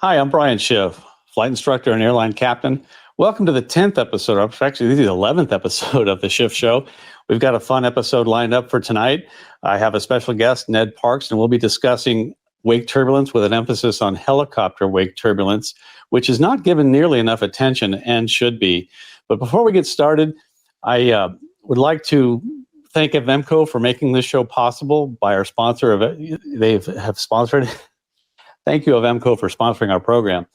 Hi, I'm Brian Schiff, flight instructor and airline captain. Welcome to the 10th episode, actually this is the 11th episode of the SCHIFF Show. We've got a fun episode lined up for tonight. I have a special guest, Ned Parks, and we'll be discussing wake turbulence with an emphasis on helicopter wake turbulence, which is not given nearly enough attention and should be. But before we get started, I would like to thank Avemco for making this show possible by our sponsor. They have sponsored. Thank you, Avemco, for sponsoring our program.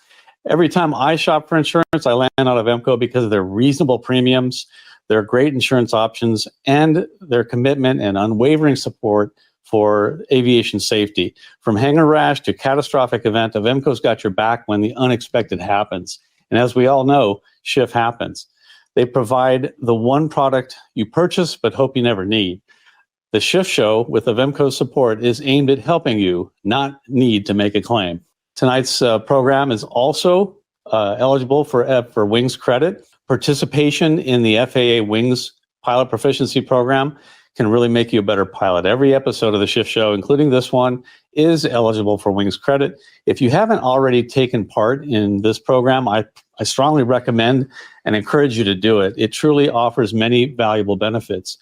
Every time I shop for insurance, I land on Avemco because of their reasonable premiums, their great insurance options, and their commitment and unwavering support for aviation safety. From hangar rash to catastrophic event, Avemco's got your back when the unexpected happens. And as we all know, SCHIFF happens. They provide the one product you purchase but hope you never need. The SCHIFF Show, with Avemco's support, is aimed at helping you not need to make a claim. Tonight's program is also eligible for Wings credit. Participation in the FAA Wings Pilot Proficiency Program can really make you a better pilot. Every episode of the SCHIFF Show, including this one, is eligible for Wings credit. If you haven't already taken part in this program, I strongly recommend and encourage you to do it. It truly offers many valuable benefits.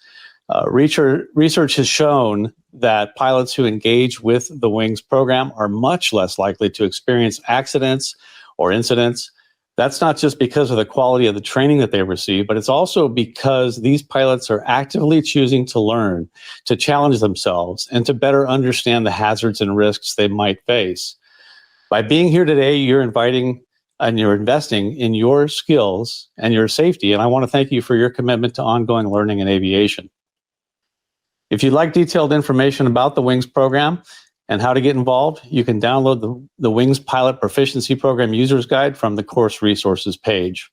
Research has shown that pilots who engage with the Wings program are much less likely to experience accidents or incidents. That's not just because of the quality of the training that they receive, but it's also because these pilots are actively choosing to learn, to challenge themselves, and to better understand the hazards and risks they might face. By being here today, you're inviting and you're investing in your skills and your safety, and I want to thank you for your commitment to ongoing learning in aviation. If you'd like detailed information about the Wings program and how to get involved, you can download the Wings Pilot Proficiency Program User's Guide from the Course Resources page.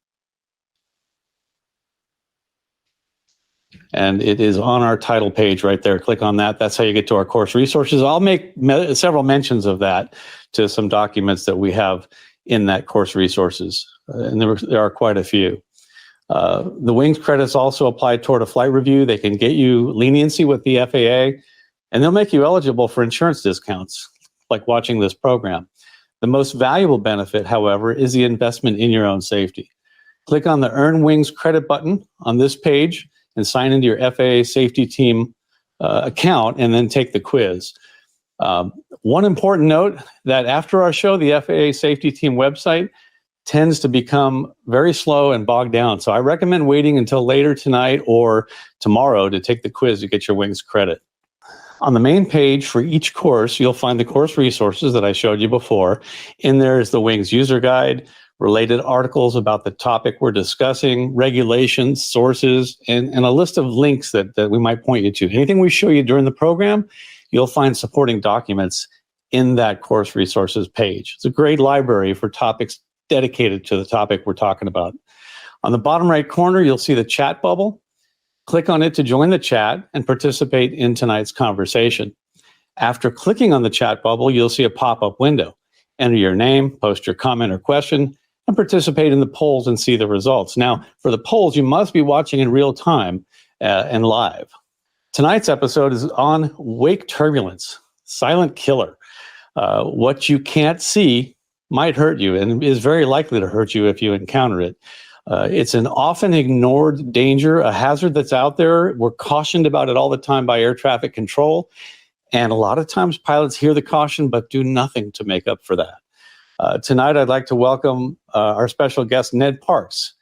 And it is on our title page right there. Click on that. That's how you get to our course resources. I'll make several mentions of that to some documents that we have in that course resources. And there are quite a few. The Wings credits also apply toward a flight review. They can get you leniency with the FAA, and they'll make you eligible for insurance discounts, like watching this program. The most valuable benefit, however, is the investment in your own safety. Click on the Earn Wings credit button on this page and sign into your FAA Safety Team account, and then take the quiz. One important note, that after our show, the FAA Safety Team website tends to become very slow and bogged down. So I recommend waiting until later tonight or tomorrow to take the quiz to get your Wings credit. On the main page for each course, you'll find the course resources that I showed you before. In there is the Wings user guide, related articles about the topic we're discussing, regulations, sources, and a list of links that we might point you to. Anything we show you during the program, you'll find supporting documents in that course resources page. It's a great library for topics dedicated to the topic we're talking about. On the bottom right corner, you'll see the chat bubble. Click on it to join the chat and participate in tonight's conversation. After clicking on the chat bubble, you'll see a pop-up window. Enter your name, post your comment or question, and participate in the polls and see the results. Now, for the polls, you must be watching in real time and live. Tonight's episode is on wake turbulence, silent killer. What you can't see might hurt you and is very likely to hurt you if you encounter it. It's an often ignored danger, a hazard that's out there. We're cautioned about it all the time by air traffic control. And a lot of times pilots hear the caution but do nothing to make up for that. Tonight, I'd like to welcome our special guest, Ned Parks.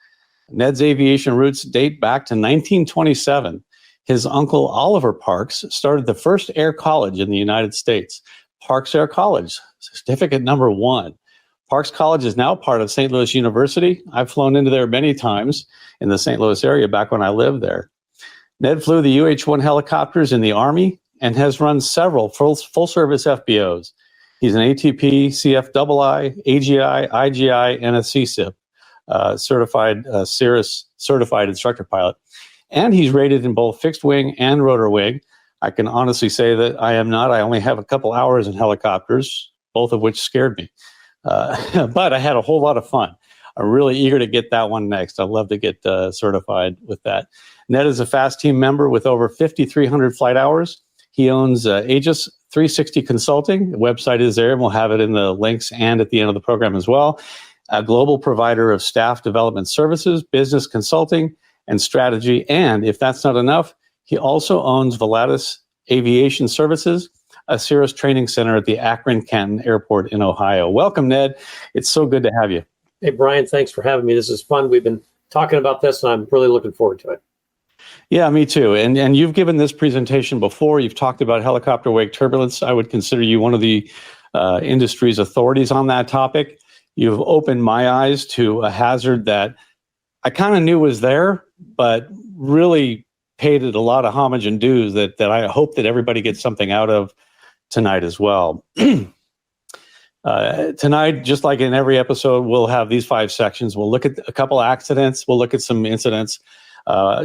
Ned's aviation roots date back to 1927. His uncle, Oliver Parks, started the first air college in the United States, Parks Air College, certificate number 1. Parks College is now part of St. Louis University. I've flown into there many times in the St. Louis area back when I lived there. Ned flew the UH-1 helicopters in the Army and has run several full-service FBOs. He's an ATP, CFII, AGI, IGI, and a CSIP, certified Cirrus certified instructor pilot. And he's rated in both fixed wing and rotor wing. I can honestly say that I am not. I only have a couple hours in helicopters, both of which scared me. But I had a whole lot of fun. I'm really eager to get that one next. I'd love to get certified with that. Ned is a FAST team member with over 5,300 flight hours. He owns Aegis 360 Consulting. The website is there, and we'll have it in the links and at the end of the program as well. A global provider of staff development services, business consulting, and strategy. And if that's not enough, he also owns Volatus Aviation Services, a Cirrus training center at the Akron-Canton Airport in Ohio. Welcome, Ned. It's so good to have you. Hey, Brian, thanks for having me. This is fun. We've been talking about this, and I'm really looking forward to it. Yeah, me too. And you've given this presentation before. You've talked about helicopter wake turbulence. I would consider you one of the industry's authorities on that topic. You've opened my eyes to a hazard that I kind of knew was there, but really paid it a lot of homage and dues that I hope that everybody gets something out of tonight as well. Tonight, just like in every episode, we'll have these 5 sections. We'll look at a couple accidents. We'll look at some incidents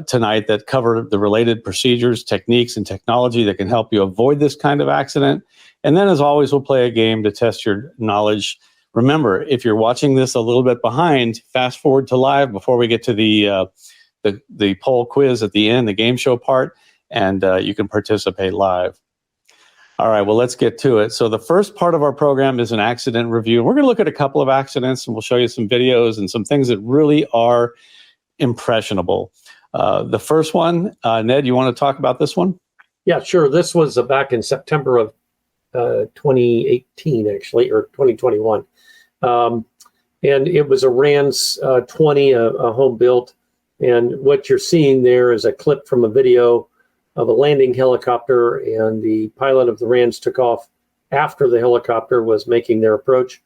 tonight that cover the related procedures, techniques, and technology that can help you avoid this kind of accident. And then, as always, we'll play a game to test your knowledge. Remember, if you're watching this a little bit behind, fast forward to live before we get to the poll quiz at the end, the game show part, and you can participate live. All right, well, let's get to it. So the first part of our program is an accident review. We're going to look at a couple of accidents, and we'll show you some videos and some things that really are impressionable. The first one, Ned, you want to talk about this one? Yeah, sure. This was back in September of 2018, actually, or 2021. And it was a RANS 20, a home built. And what you're seeing there is a clip from a video of a landing helicopter, and the pilot of the RANS took off after the helicopter was making their approach,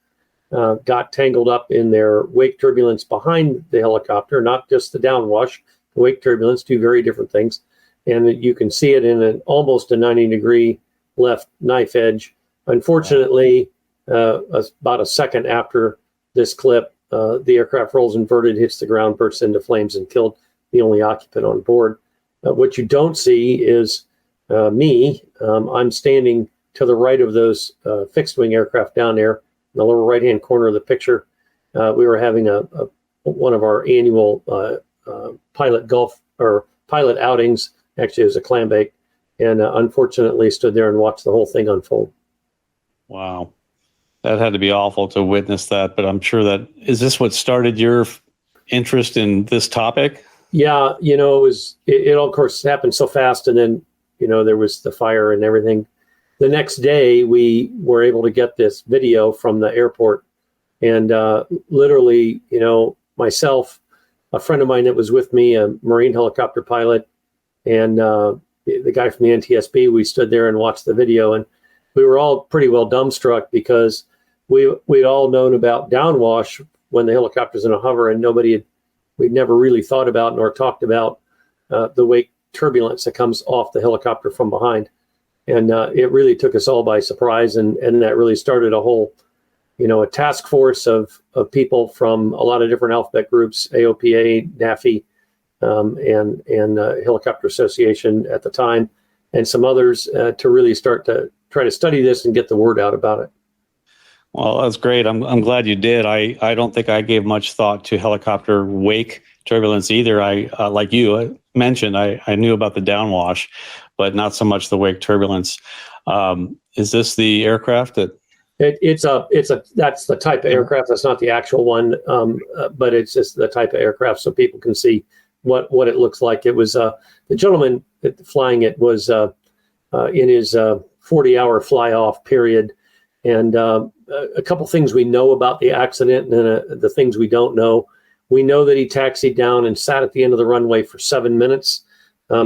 got tangled up in their wake turbulence behind the helicopter, not just the downwash, the wake turbulence, 2 very different things. And you can see it in almost a 90-degree left knife edge. Unfortunately, about a second after this clip, the aircraft rolls inverted, hits the ground, bursts into flames, and killed the only occupant on board. What you don't see is me. I'm standing to the right of those fixed-wing aircraft down there in the lower right-hand corner of the picture. We were having one of our annual pilot outings. Actually, it was a clam bake, and unfortunately stood there and watched the whole thing unfold. Wow. That had to be awful to witness that, but I'm sure is this what started your interest in this topic? Yeah, it was, it all, of course, happened so fast, and then, there was the fire and everything. The next day, we were able to get this video from the airport, and literally, myself, a friend of mine that was with me, a Marine helicopter pilot, and the guy from the NTSB, we stood there and watched the video, and we were all pretty well dumbstruck because we'd all known about downwash when the helicopter's in a hover, and we'd never really thought about nor talked about the wake turbulence that comes off the helicopter from behind. And it really took us all by surprise, and that really started a whole, a task force of people from a lot of different alphabet groups, AOPA, NAFI, and Helicopter Association at the time, and some others to really start to try to study this and get the word out about it. Well, that's great. I'm glad you did. I don't think I gave much thought to helicopter wake turbulence either. I like you mentioned, I knew about the downwash, but not so much the wake turbulence. Is this the aircraft that? That's the type of aircraft. That's not the actual one, but it's just the type of aircraft so people can see what it looks like. It was the gentleman flying it was in his 40-hour fly-off period. And a couple things we know about the accident, and then the things we don't know. We know that he taxied down and sat at the end of the runway for 7 minutes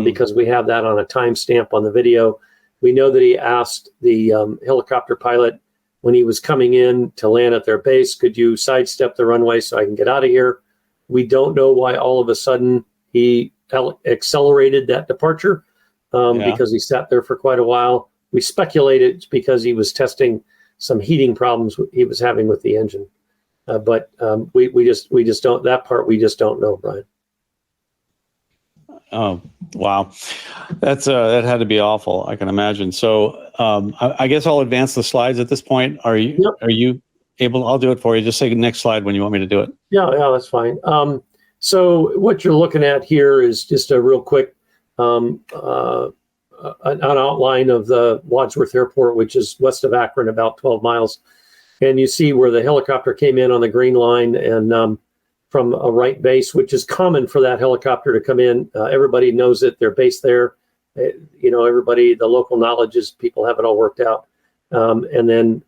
because we have that on a timestamp on the video. We know that he asked the helicopter pilot when he was coming in to land at their base, could you sidestep the runway so I can get out of here? We don't know why all of a sudden he accelerated that departure because he sat there for quite a while. We speculated it's because he was testing some heating problems he was having with the engine. But we just don't, that part we just don't know, Brian. Oh, wow. That had to be awful, I can imagine. So I guess I'll advance the slides at this point. Are you able? I'll do it for you. Just say next slide when you want me to do it. Yeah, that's fine. So what you're looking at here is just a real quick an outline of the Wadsworth Airport, which is west of Akron, about 12 miles. And you see where the helicopter came in on the green line and from a right base, which is common for that helicopter to come in. Everybody knows it. They're based there. Everybody, the local knowledge is people have it all worked out. And then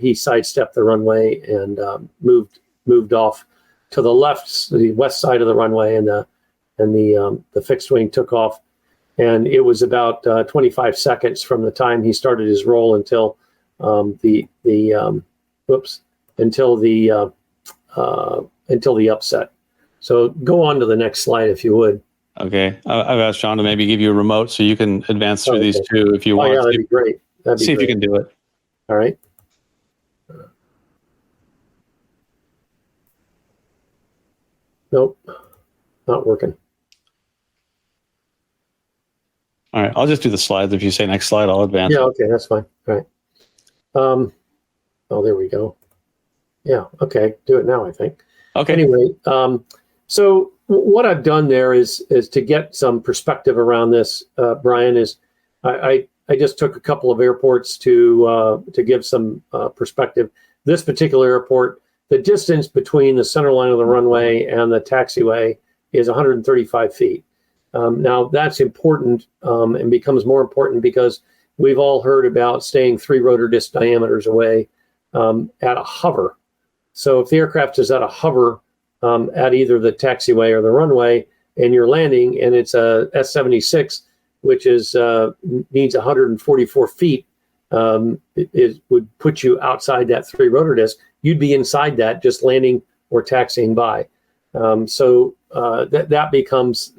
he sidestepped the runway and moved off to the left, the west side of the runway, and the fixed wing took off. And it was about 25 seconds from the time he started his roll until the upset. So go on to the next slide if you would. Okay, I've asked John to maybe give you a remote so you can advance through these two if you want. Yeah, that'd be great. See if you can do it. All right. Nope, not working. All right, I'll just do the slides. If you say next slide, I'll advance. Yeah, okay, that's fine. All right. Oh, there we go. Yeah, okay, do it now, I think. Okay. Anyway, so what I've done there is to get some perspective around this, Brian, is I just took a couple of airports to give some perspective. This particular airport, the distance between the center line of the runway and the taxiway is 135 feet. Now that's important and becomes more important because we've all heard about staying 3 rotor disc diameters away at a hover. So if the aircraft is at a hover at either the taxiway or the runway, and you're landing, and it's a S-76, which is needs 144 feet, it would put you outside that 3 rotor disc. You'd be inside that, just landing or taxiing by. So that becomes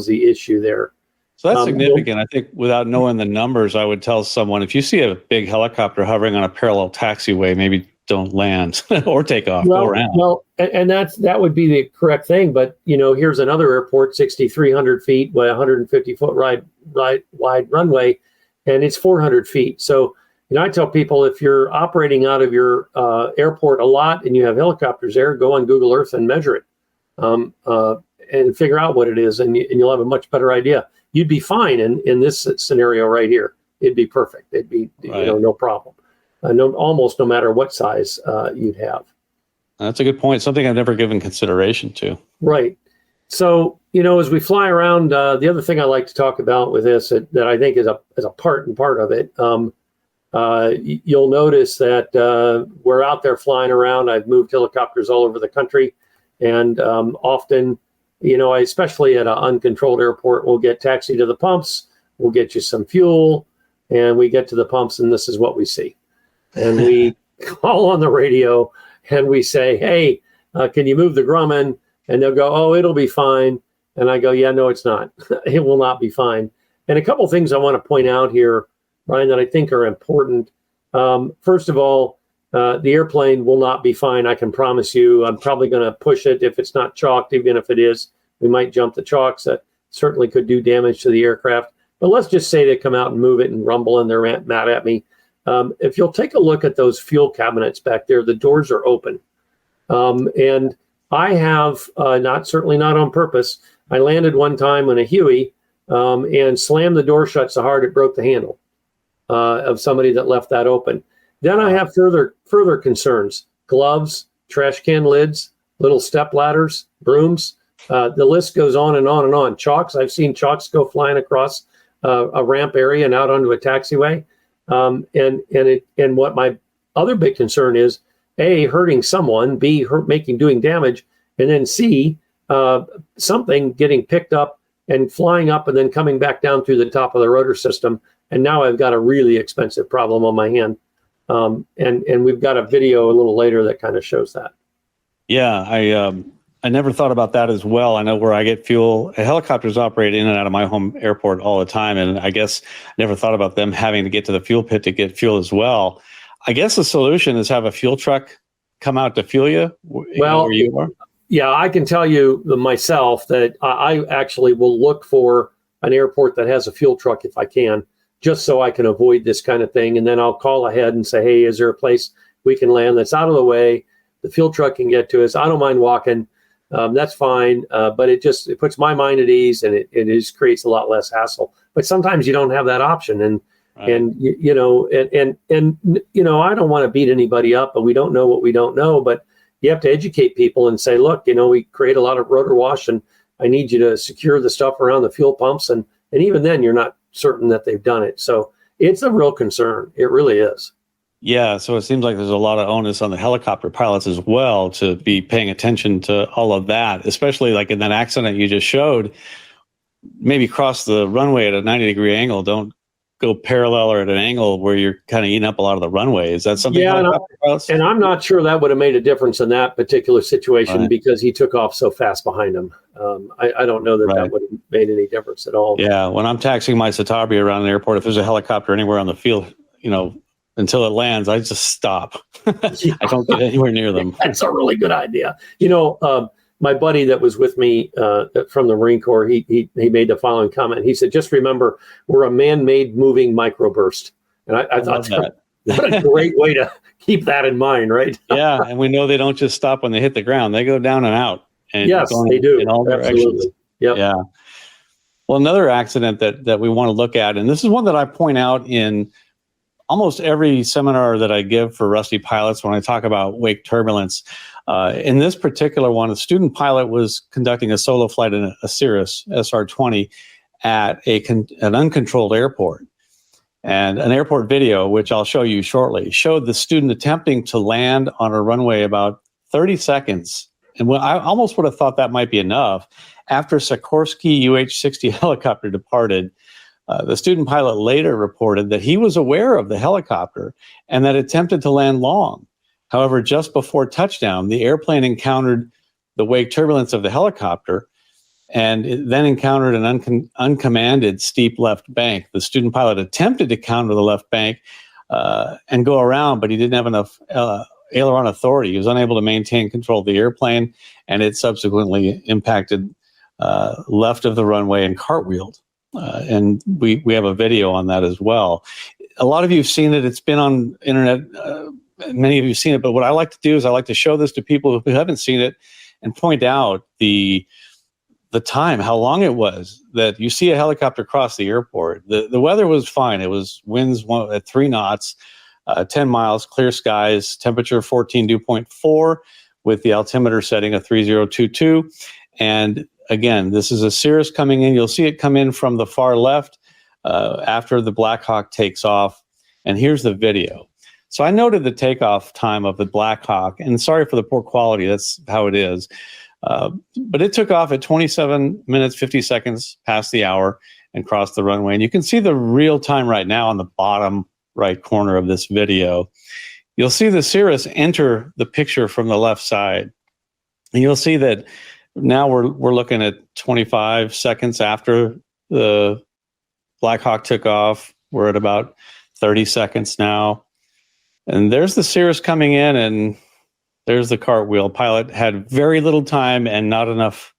the issue there. So that's significant. I think without knowing the numbers, I would tell someone, if you see a big helicopter hovering on a parallel taxiway, maybe don't land or take off. Go around. Well, and that would be the correct thing. But here's another airport, 6,300 feet, 150 foot wide runway, and it's 400 feet. So I tell people, if you're operating out of your airport a lot and you have helicopters there, go on Google Earth and measure it and figure out what it is, and you'll have a much better idea. You'd be fine in this scenario right here. It'd be perfect. It'd be no problem. Almost no matter what size you'd have. That's a good point. Something I've never given consideration to. Right. So, as we fly around, the other thing I like to talk about with this that I think is a part of it, you'll notice that we're out there flying around. I've moved helicopters all over the country, and often, especially at an uncontrolled airport, we'll get taxi to the pumps, we'll get you some fuel, and we get to the pumps, and this is what we see. And we call on the radio and we say, hey, can you move the Grumman? And they'll go, oh, it'll be fine. And I go, yeah, no, it's not. It will not be fine. And a couple things I want to point out here, Brian, that I think are important. First of all, the airplane will not be fine. I can promise you. I'm probably going to push it if it's not chalked. Even if it is, we might jump the chalks. That certainly could do damage to the aircraft. But let's just say they come out and move it and rumble and they're mad at me. If you'll take a look at those fuel cabinets back there, the doors are open. And I have, certainly not on purpose, I landed one time on a Huey and slammed the door shut so hard it broke the handle of somebody that left that open. Then I have further concerns: gloves, trash can lids, little step ladders, brooms. The list goes on and on and on. Chalks, I've seen chalks go flying across a ramp area and out onto a taxiway. And what my other big concern is, A, hurting someone, B, doing damage, and then C, something getting picked up and flying up and then coming back down through the top of the rotor system. And now I've got a really expensive problem on my hand. And we've got a video a little later that kind of shows that. Yeah, I never thought about that as well. I know where I get fuel. Helicopters operate in and out of my home airport all the time, and I guess I never thought about them having to get to the fuel pit to get fuel as well. I guess the solution is have a fuel truck come out to fuel you where you are. Yeah, I can tell you myself that I actually will look for an airport that has a fuel truck if I can, just so I can avoid this kind of thing. And then I'll call ahead and say, hey, is there a place we can land that's out of the way? The fuel truck can get to us. I don't mind walking. that's fine. But it puts my mind at ease, and it just creates a lot less hassle. But sometimes you don't have that option, and Right. and you know, I don't want to beat anybody up, but we don't know what we don't know. But you have to educate people and say, look, we create a lot of rotor wash, and I need you to secure the stuff around the fuel pumps, and even then you're not certain that they've done it. So it's a real concern. It really is. Yeah, so it seems like there's a lot of onus on the helicopter pilots as well to be paying attention to all of that, especially like in that accident you just showed. Maybe cross the runway at a 90-degree angle. Don't go parallel or at an angle where you're kind of eating up a lot of the runway. Is that something? Yeah, and I'm not sure that would have made a difference in that particular situation, right, because he took off so fast behind him. I don't know that right, that would have made any difference at all. Yeah, when I'm taxiing my Citabria around an airport, if there's a helicopter anywhere on the field, until it lands, I just stop. Yeah. I don't get anywhere near them. That's a really good idea. My buddy that was with me from the Marine Corps, he made the following comment. He said, just remember, we're a man-made moving microburst. And I thought that. What a great way to keep that in mind, right? Yeah, and we know they don't just stop when they hit the ground. They go down and out. And yes, they do. In all directions. Yep. Yeah. Well, another accident that we want to look at, and this is one that I point out in almost every seminar that I give for rusty pilots when I talk about wake turbulence. In this particular one, a student pilot was conducting a solo flight in a Cirrus SR-20 at an uncontrolled airport. And an airport video, which I'll show you shortly, showed the student attempting to land on a runway about 30 seconds. And I almost would have thought that might be enough. After Sikorsky UH-60 helicopter departed, the student pilot later reported that he was aware of the helicopter and that attempted to land long. However, just before touchdown, the airplane encountered the wake turbulence of the helicopter, and it then encountered an uncommanded steep left bank. The student pilot attempted to counter the left bank and go around, but he didn't have enough aileron authority. He was unable to maintain control of the airplane, and it subsequently impacted left of the runway and cartwheeled. And we have a video on that as well. A lot of you have seen it. It's been on internet. Many of you have seen it. But what I like to do is I like to show this to people who haven't seen it and point out the time, how long it was that you see a helicopter cross the airport. The weather was fine. It was winds at 3 knots, 10 miles, clear skies, temperature 14 dew point 4 with the altimeter setting of 3022. And again, this is a Cirrus coming in. You'll see it come in from the far left after the Black Hawk takes off. And here's the video. So I noted the takeoff time of the Black Hawk, and sorry for the poor quality. That's how it is. But it took off at 27 minutes, 50 seconds past the hour and crossed the runway. And you can see the real time right now on the bottom right corner of this video. You'll see the Cirrus enter the picture from the left side. And you'll see that now we're looking at 25 seconds after the Black Hawk took off. We're at about 30 seconds now. And there's the Cirrus coming in, and there's the cartwheel. Pilot had very little time and not enough,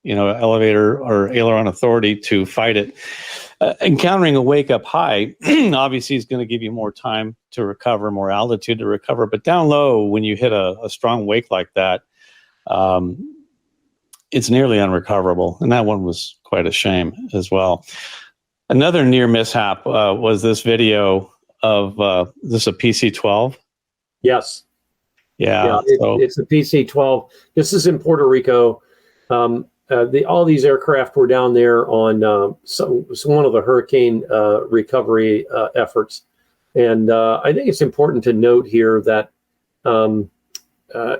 elevator or aileron authority to fight it. Encountering a wake up high, obviously is going to give you more time to recover, more altitude to recover. But down low, when you hit a strong wake like that, it's nearly unrecoverable. And that one was quite a shame as well. Another near mishap was this video of this a PC-12? Yes. Yeah. It's a PC-12. This is in Puerto Rico. All these aircraft were down there on one of the hurricane recovery efforts. And I think it's important to note here that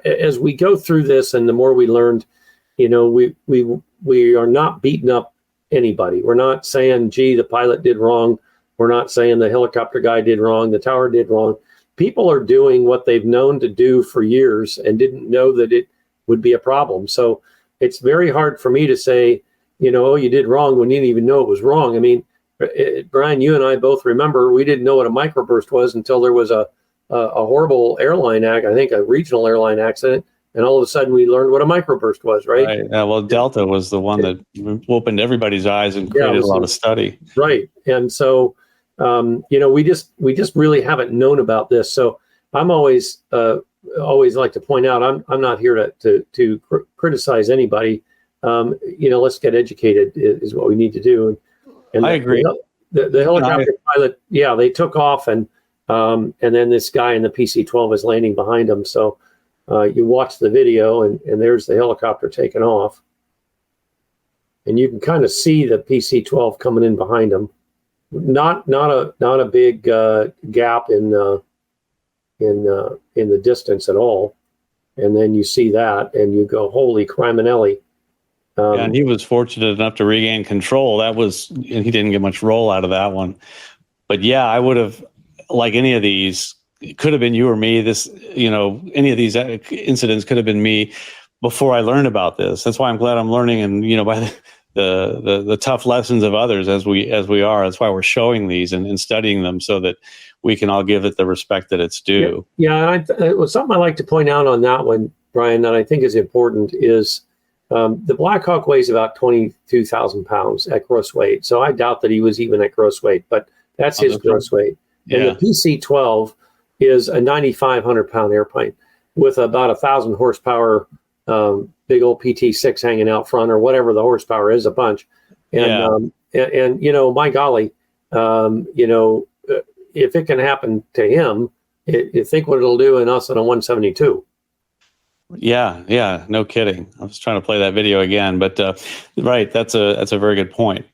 as we go through this and the more we learned, we are not beating up anybody. We're not saying, gee, the pilot did wrong. We're not saying the helicopter guy did wrong. The tower did wrong. People are doing what they've known to do for years and didn't know that it would be a problem. So it's very hard for me to say, you did wrong when you didn't even know it was wrong. I mean, Brian, you and I both remember we didn't know what a microburst was until there was a horrible airline I think a regional airline accident. And all of a sudden we learned what a microburst was, right? Well, Delta was the one that opened everybody's eyes and created a lot of study. Right. And so, we just really haven't known about this. So I'm always like to point out, I'm not here to criticize anybody. Let's get educated is what we need to do. And I agree. The helicopter pilot, yeah, they took off, and then this guy in the PC-12 is landing behind him. So you watch the video, and there's the helicopter taking off, and you can kind of see the PC-12 coming in behind him. Not a big gap in the distance at all. And then you see that, and you go, "Holy criminelli!" And he was fortunate enough to regain control. He didn't get much roll out of that one. But yeah, I would have, like any of these, it could have been you or me. Any of these incidents could have been me before I learned about this. That's why I'm glad I'm learning, and by the tough lessons of others as we are. That's why we're showing these and studying them, so that we can all give it the respect that it's due. Yeah, and something I like to point out on that one, Brian, that I think is important is the Black Hawk weighs about 22,000 pounds at gross weight. So I doubt that he was even at gross weight, but that's his gross weight. And the PC-12 is a 9,500 pound airplane with about 1,000 horsepower, big old PT6 hanging out front, or whatever the horsepower is, a bunch. And my golly, if it can happen to him, you think what it'll do in us on a 172. Yeah, no kidding. I was trying to play that video again, but right, that's a very good point.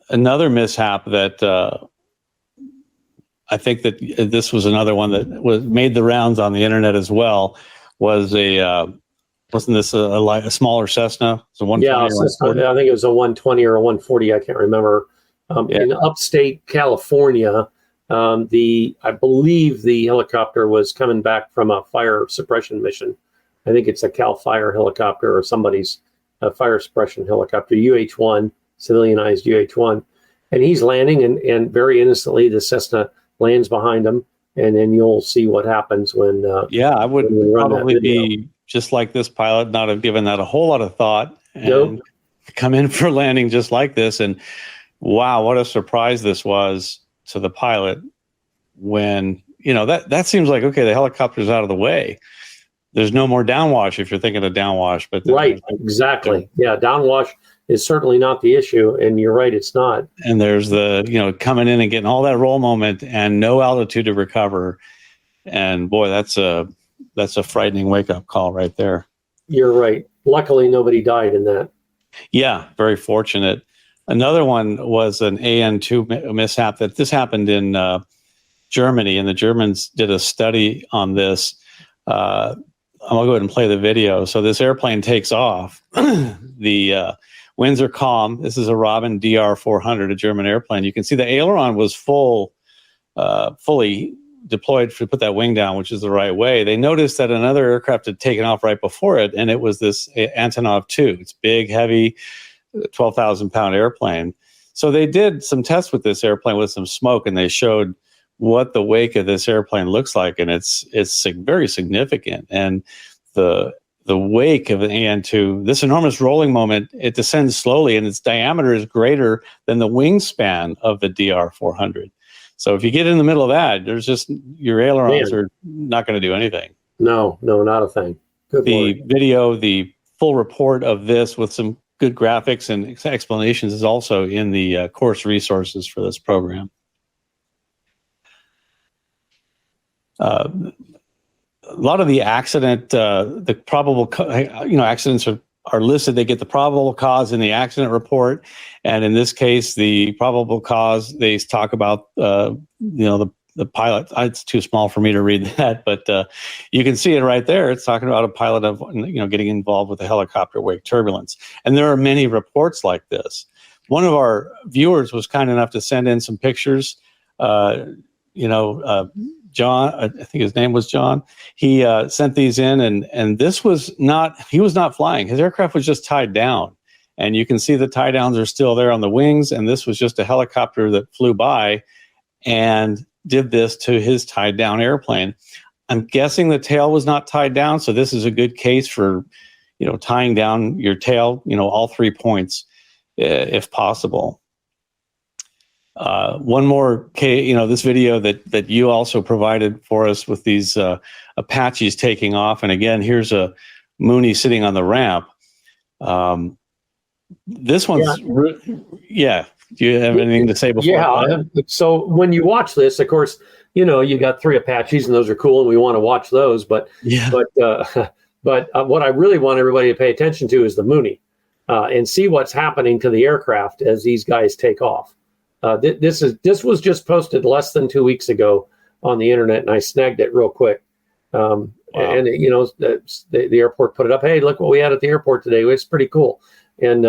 Another mishap that I think that this was another one that made the rounds on the internet as well, was wasn't this a smaller Cessna? It's a 120. Yeah, I think it was a 120 or a 140. I can't remember. In upstate California, I believe the helicopter was coming back from a fire suppression mission. I think it's a Cal Fire helicopter or somebody's fire suppression helicopter, UH-1, civilianized UH-1. And he's landing, and very innocently, the Cessna lands behind him. And then you'll see what happens when. I would probably be just like this pilot, not have given that a whole lot of thought, and come in for landing just like this. And wow, what a surprise this was to the pilot when, that seems like, okay, the helicopter's out of the way. There's no more downwash if you're thinking of downwash. But right, exactly. Yeah, downwash is certainly not the issue. And you're right, it's not. And there's the, coming in and getting all that roll moment and no altitude to recover. And boy, that's a frightening wake-up call right there. You're right. Luckily, nobody died in that. Yeah, very fortunate. Another one was an AN2 mishap. This happened in Germany, and the Germans did a study on this. I'll go ahead and play the video. So this airplane takes off. The winds are calm. This is a Robin DR-400, a German airplane. You can see the aileron was fully deployed to put that wing down, which is the right way. They noticed that another aircraft had taken off right before it, and it was this Antonov 2. It's big, heavy, 12,000 pound airplane. So they did some tests with this airplane with some smoke, and they showed what the wake of this airplane looks like, and it's very significant. And the wake of an AN2, this enormous rolling moment, it descends slowly, and its diameter is greater than the wingspan of the DR-400. So if you get in the middle of that, there's just, your ailerons are not going to do anything. No, not a thing. Good the Lord. Video, the full report of this with some good graphics and explanations is also in the course resources for this program. A lot of the accident, the probable, accidents are listed. They get the probable cause in the accident report, and in this case, the probable cause, they talk about the pilot. It's too small for me to read that, but you can see it right there. It's talking about a pilot of getting involved with a helicopter wake turbulence, and there are many reports like this. One of our viewers was kind enough to send in some pictures. John, I think his name was John. He sent these in, and this was not, he was not flying. His aircraft was just tied down, and you can see the tie downs are still there on the wings, and this was just a helicopter that flew by and did this to his tied down airplane. I'm guessing the tail was not tied down, so this is a good case for, tying down your tail, all 3 points, if possible. One more, this video that you also provided for us with these Apaches taking off. And again, here's a Mooney sitting on the ramp. This one's, yeah. Do you have anything to say before? Yeah. So when you watch this, of course, you got 3 Apaches, and those are cool, and we want to watch those. But what I really want everybody to pay attention to is the Mooney, and see what's happening to the aircraft as these guys take off. This was just posted less than 2 weeks ago on the internet, and I snagged it real quick. Wow. And the airport put it up. Hey, look what we had at the airport today. It's pretty cool. And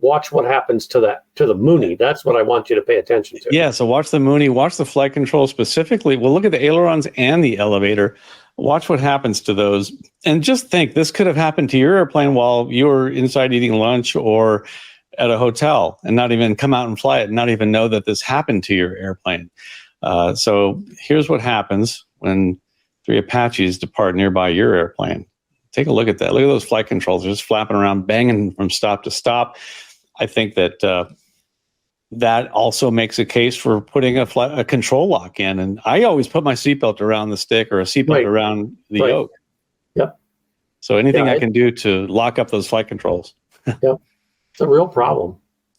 watch what happens to the Mooney. That's what I want you to pay attention to. Yeah, so watch the Mooney, watch the flight control specifically. Well, look at the ailerons and the elevator. Watch what happens to those. And just think, this could have happened to your airplane while you were inside eating lunch or at a hotel, and not even come out and fly it and not even know that this happened to your airplane. So here's what happens when 3 Apaches depart nearby your airplane. Take a look at that. Look at those flight controls. They're just flapping around, banging from stop to stop. I think that that also makes a case for putting a control lock in. And I always put my seatbelt around the stick, or a seatbelt around the yoke. Yep. So anything I can do to lock up those flight controls. Yep. It's a real problem.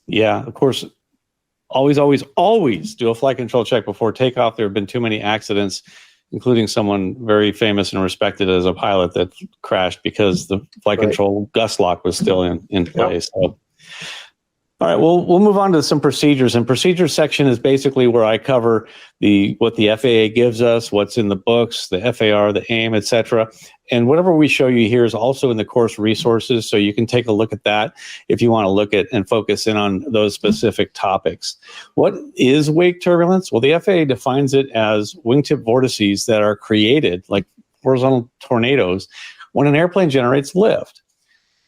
Yeah, of course. Always do a flight control check before takeoff. There have been too many accidents, including someone very famous and respected as a pilot that crashed because the flight control gust lock was still in place. Yep. So, all right, we'll move on to some procedures. And procedure section is basically where I cover what the FAA gives us, what's in the books, the FAR, the AIM, etc. And whatever we show you here is also in the course resources, so you can take a look at that if you want to look at and focus in on those specific topics. What is wake turbulence? Well, the FAA defines it as wingtip vortices that are created, like horizontal tornadoes, when an airplane generates lift.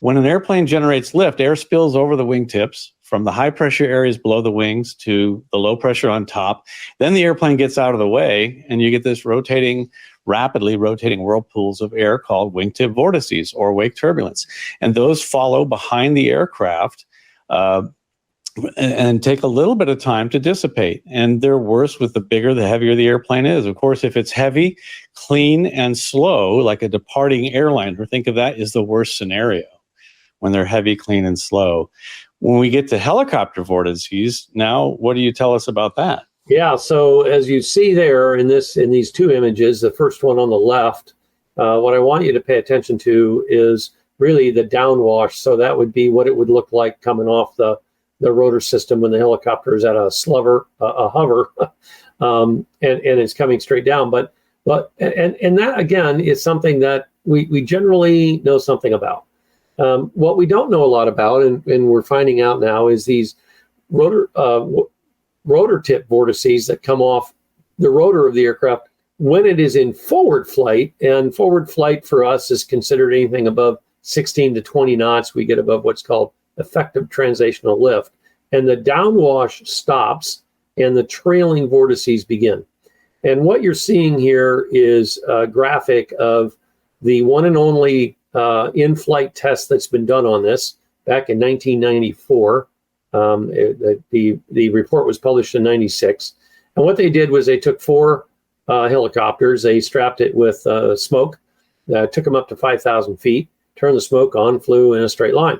When an airplane generates lift, air spills over the wingtips from the high pressure areas below the wings to the low pressure on top. Then the airplane gets out of the way, and you get this rapidly rotating whirlpools of air called wingtip vortices or wake turbulence. And those follow behind the aircraft and take a little bit of time to dissipate. And they're worse with the bigger, the heavier the airplane is. Of course, if it's heavy, clean, and slow, like a departing airliner, think of that as the worst scenario, when they're heavy, clean, and slow. When we get to helicopter vortices, now what do you tell us about that? Yeah, so as you see there in these 2 images, the first one on the left, what I want you to pay attention to is really the downwash. So that would be what it would look like coming off the rotor system when the helicopter is at a hover, and it's coming straight down. But that again is something that we generally know something about. What we don't know a lot about, and we're finding out now, is these rotor tip vortices that come off the rotor of the aircraft when it is in forward flight. And forward flight for us is considered anything above 16 to 20 knots. We get above what's called effective translational lift. And the downwash stops and the trailing vortices begin. And what you're seeing here is a graphic of the one and only in-flight test that's been done on this back in 1994. The report was published in 96. And what they did was they took 4 helicopters, they strapped it with smoke, took them up to 5,000 feet, turned the smoke on, flew in a straight line.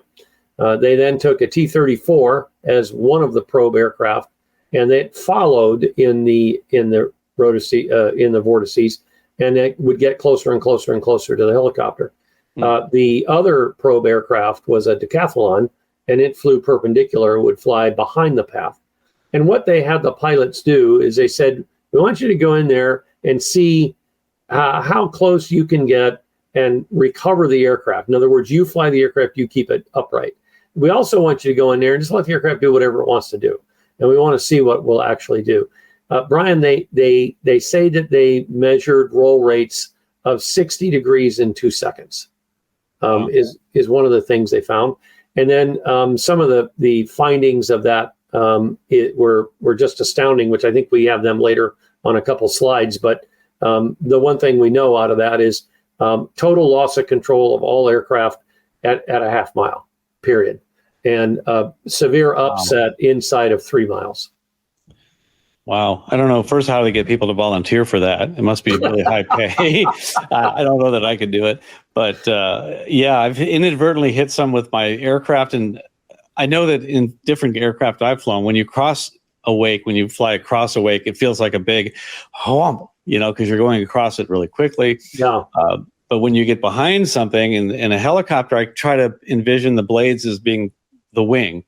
They then took a T-34 as one of the probe aircraft, and it followed in the vortices, and it would get closer and closer and closer to the helicopter. The other probe aircraft was a decathlon, and it flew perpendicular, would fly behind the path. And what they had the pilots do is they said, we want you to go in there and see how close you can get and recover the aircraft. In other words, you fly the aircraft, you keep it upright. We also want you to go in there and just let the aircraft do whatever it wants to do. And we want to see what we'll actually do. Brian, they say that they measured roll rates of 60 degrees in 2 seconds. Is one of the things they found. And then some of the findings of that were just astounding, which I think we have them later on a couple slides. But the one thing we know out of that is total loss of control of all aircraft at a half mile, period. And severe upset inside of 3 miles. Wow. I don't know. First, how do they get people to volunteer for that? It must be really high pay. I don't know that I could do it. But yeah, I've inadvertently hit some with my aircraft. And I know that in different aircraft I've flown, when you cross a wake, when you fly across a wake, it feels like a big hump, because you're going across it really quickly. Yeah. But when you get behind something in a helicopter, I try to envision the blades as being the wing,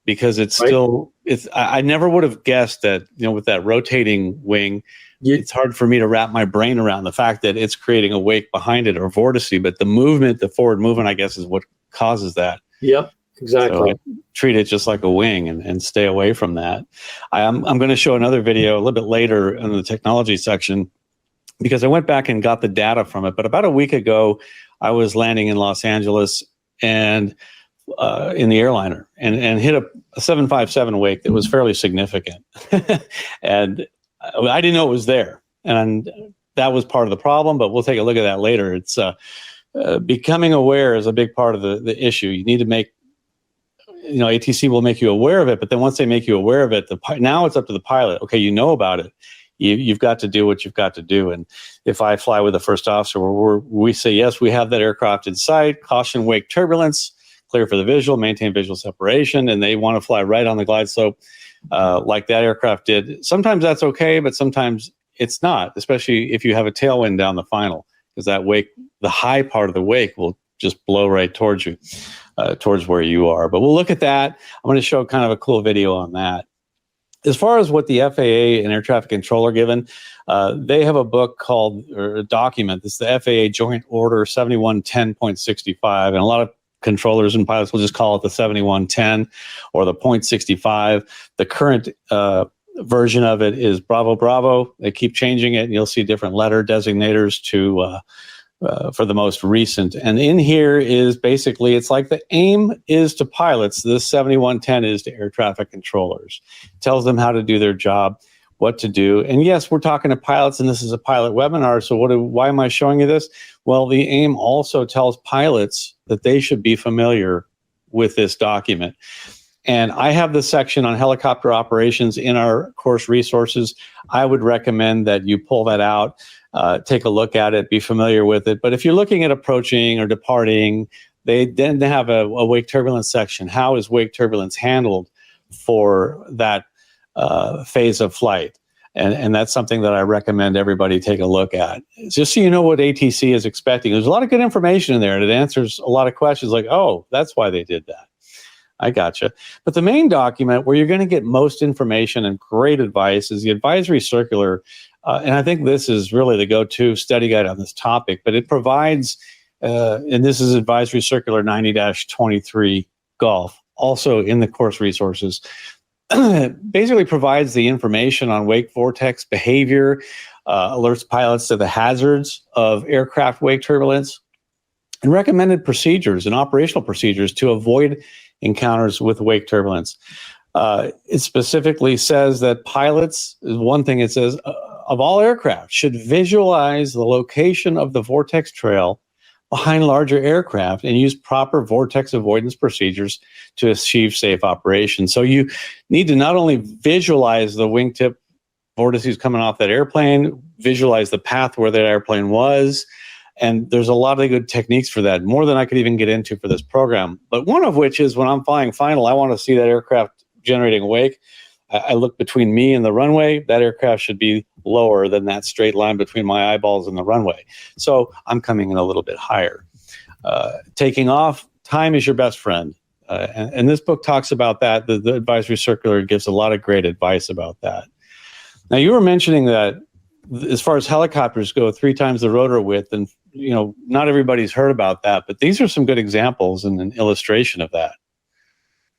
because it's Right. still, I never would have guessed that, with that rotating wing, it's hard for me to wrap my brain around the fact that it's creating a wake behind it, or vortice, but the forward movement, I guess, is what causes that. Yep, exactly. So I treat it just like a wing and stay away from that. I'm going to show another video a little bit later in the technology section, because I went back and got the data from it. But about a week ago, I was landing in Los Angeles and in the airliner and hit a 757 wake that was fairly significant. And I didn't know it was there. And that was part of the problem, but we'll take a look at that later. It's becoming aware is a big part of the issue. You need to make, ATC will make you aware of it, but then once they make you aware of it, now it's up to the pilot. Okay, you know about it. You've got to do what you've got to do. And if I fly with the first officer, we say, yes, we have that aircraft in sight, caution wake turbulence, clear for the visual, maintain visual separation, and they want to fly right on the glide slope like that aircraft did. Sometimes that's okay, but sometimes it's not, especially if you have a tailwind down the final, because that wake, the high part of the wake will just blow right towards you, towards where you are. But we'll look at that. I'm going to show kind of a cool video on that. As far as what the FAA and air traffic control are given, they have a book called, or a document, this is the FAA Joint Order 7110.65, and a lot of controllers and pilots will just call it the 7110 or the .65. The current version of it is Bravo Bravo. They keep changing it, and you'll see different letter designators for the most recent. And in here is basically, it's like the aim is to pilots. This 7110 is to air traffic controllers. It tells them how to do their job, what to do. And yes, we're talking to pilots, and this is a pilot webinar. So why am I showing you this? Well, the AIM also tells pilots that they should be familiar with this document. And I have the section on helicopter operations in our course resources. I would recommend that you pull that out, take a look at it, be familiar with it. But if you're looking at approaching or departing, they then have a wake turbulence section. How is wake turbulence handled for that phase of flight? And that's something that I recommend everybody take a look at. Just so you know what ATC is expecting. There's a lot of good information in there, and it answers a lot of questions like, oh, that's why they did that. I gotcha. But the main document where you're going to get most information and great advice is the advisory circular. And I think this is really the go-to study guide on this topic, but it provides, and this is advisory circular 90-23 Golf, also in the course resources, basically provides the information on wake vortex behavior, alerts pilots to the hazards of aircraft wake turbulence, and recommended procedures and operational procedures to avoid encounters with wake turbulence. It specifically says that pilots, one thing it says, of all aircraft should visualize the location of the vortex trail behind larger aircraft and use proper vortex avoidance procedures to achieve safe operation. So you need to not only visualize the wingtip vortices coming off that airplane, visualize the path where that airplane was, and there's a lot of good techniques for that, more than I could even get into for this program. But one of which is when I'm flying final, I want to see that aircraft generating a wake. I look between me and the runway. That aircraft should be lower than that straight line between my eyeballs and the runway. So I'm coming in a little bit higher. Taking off, time is your best friend. And this book talks about that. The advisory circular gives a lot of great advice about that. Now, you were mentioning that as far as helicopters go, 3 times the rotor width, and not everybody's heard about that, but these are some good examples and an illustration of that.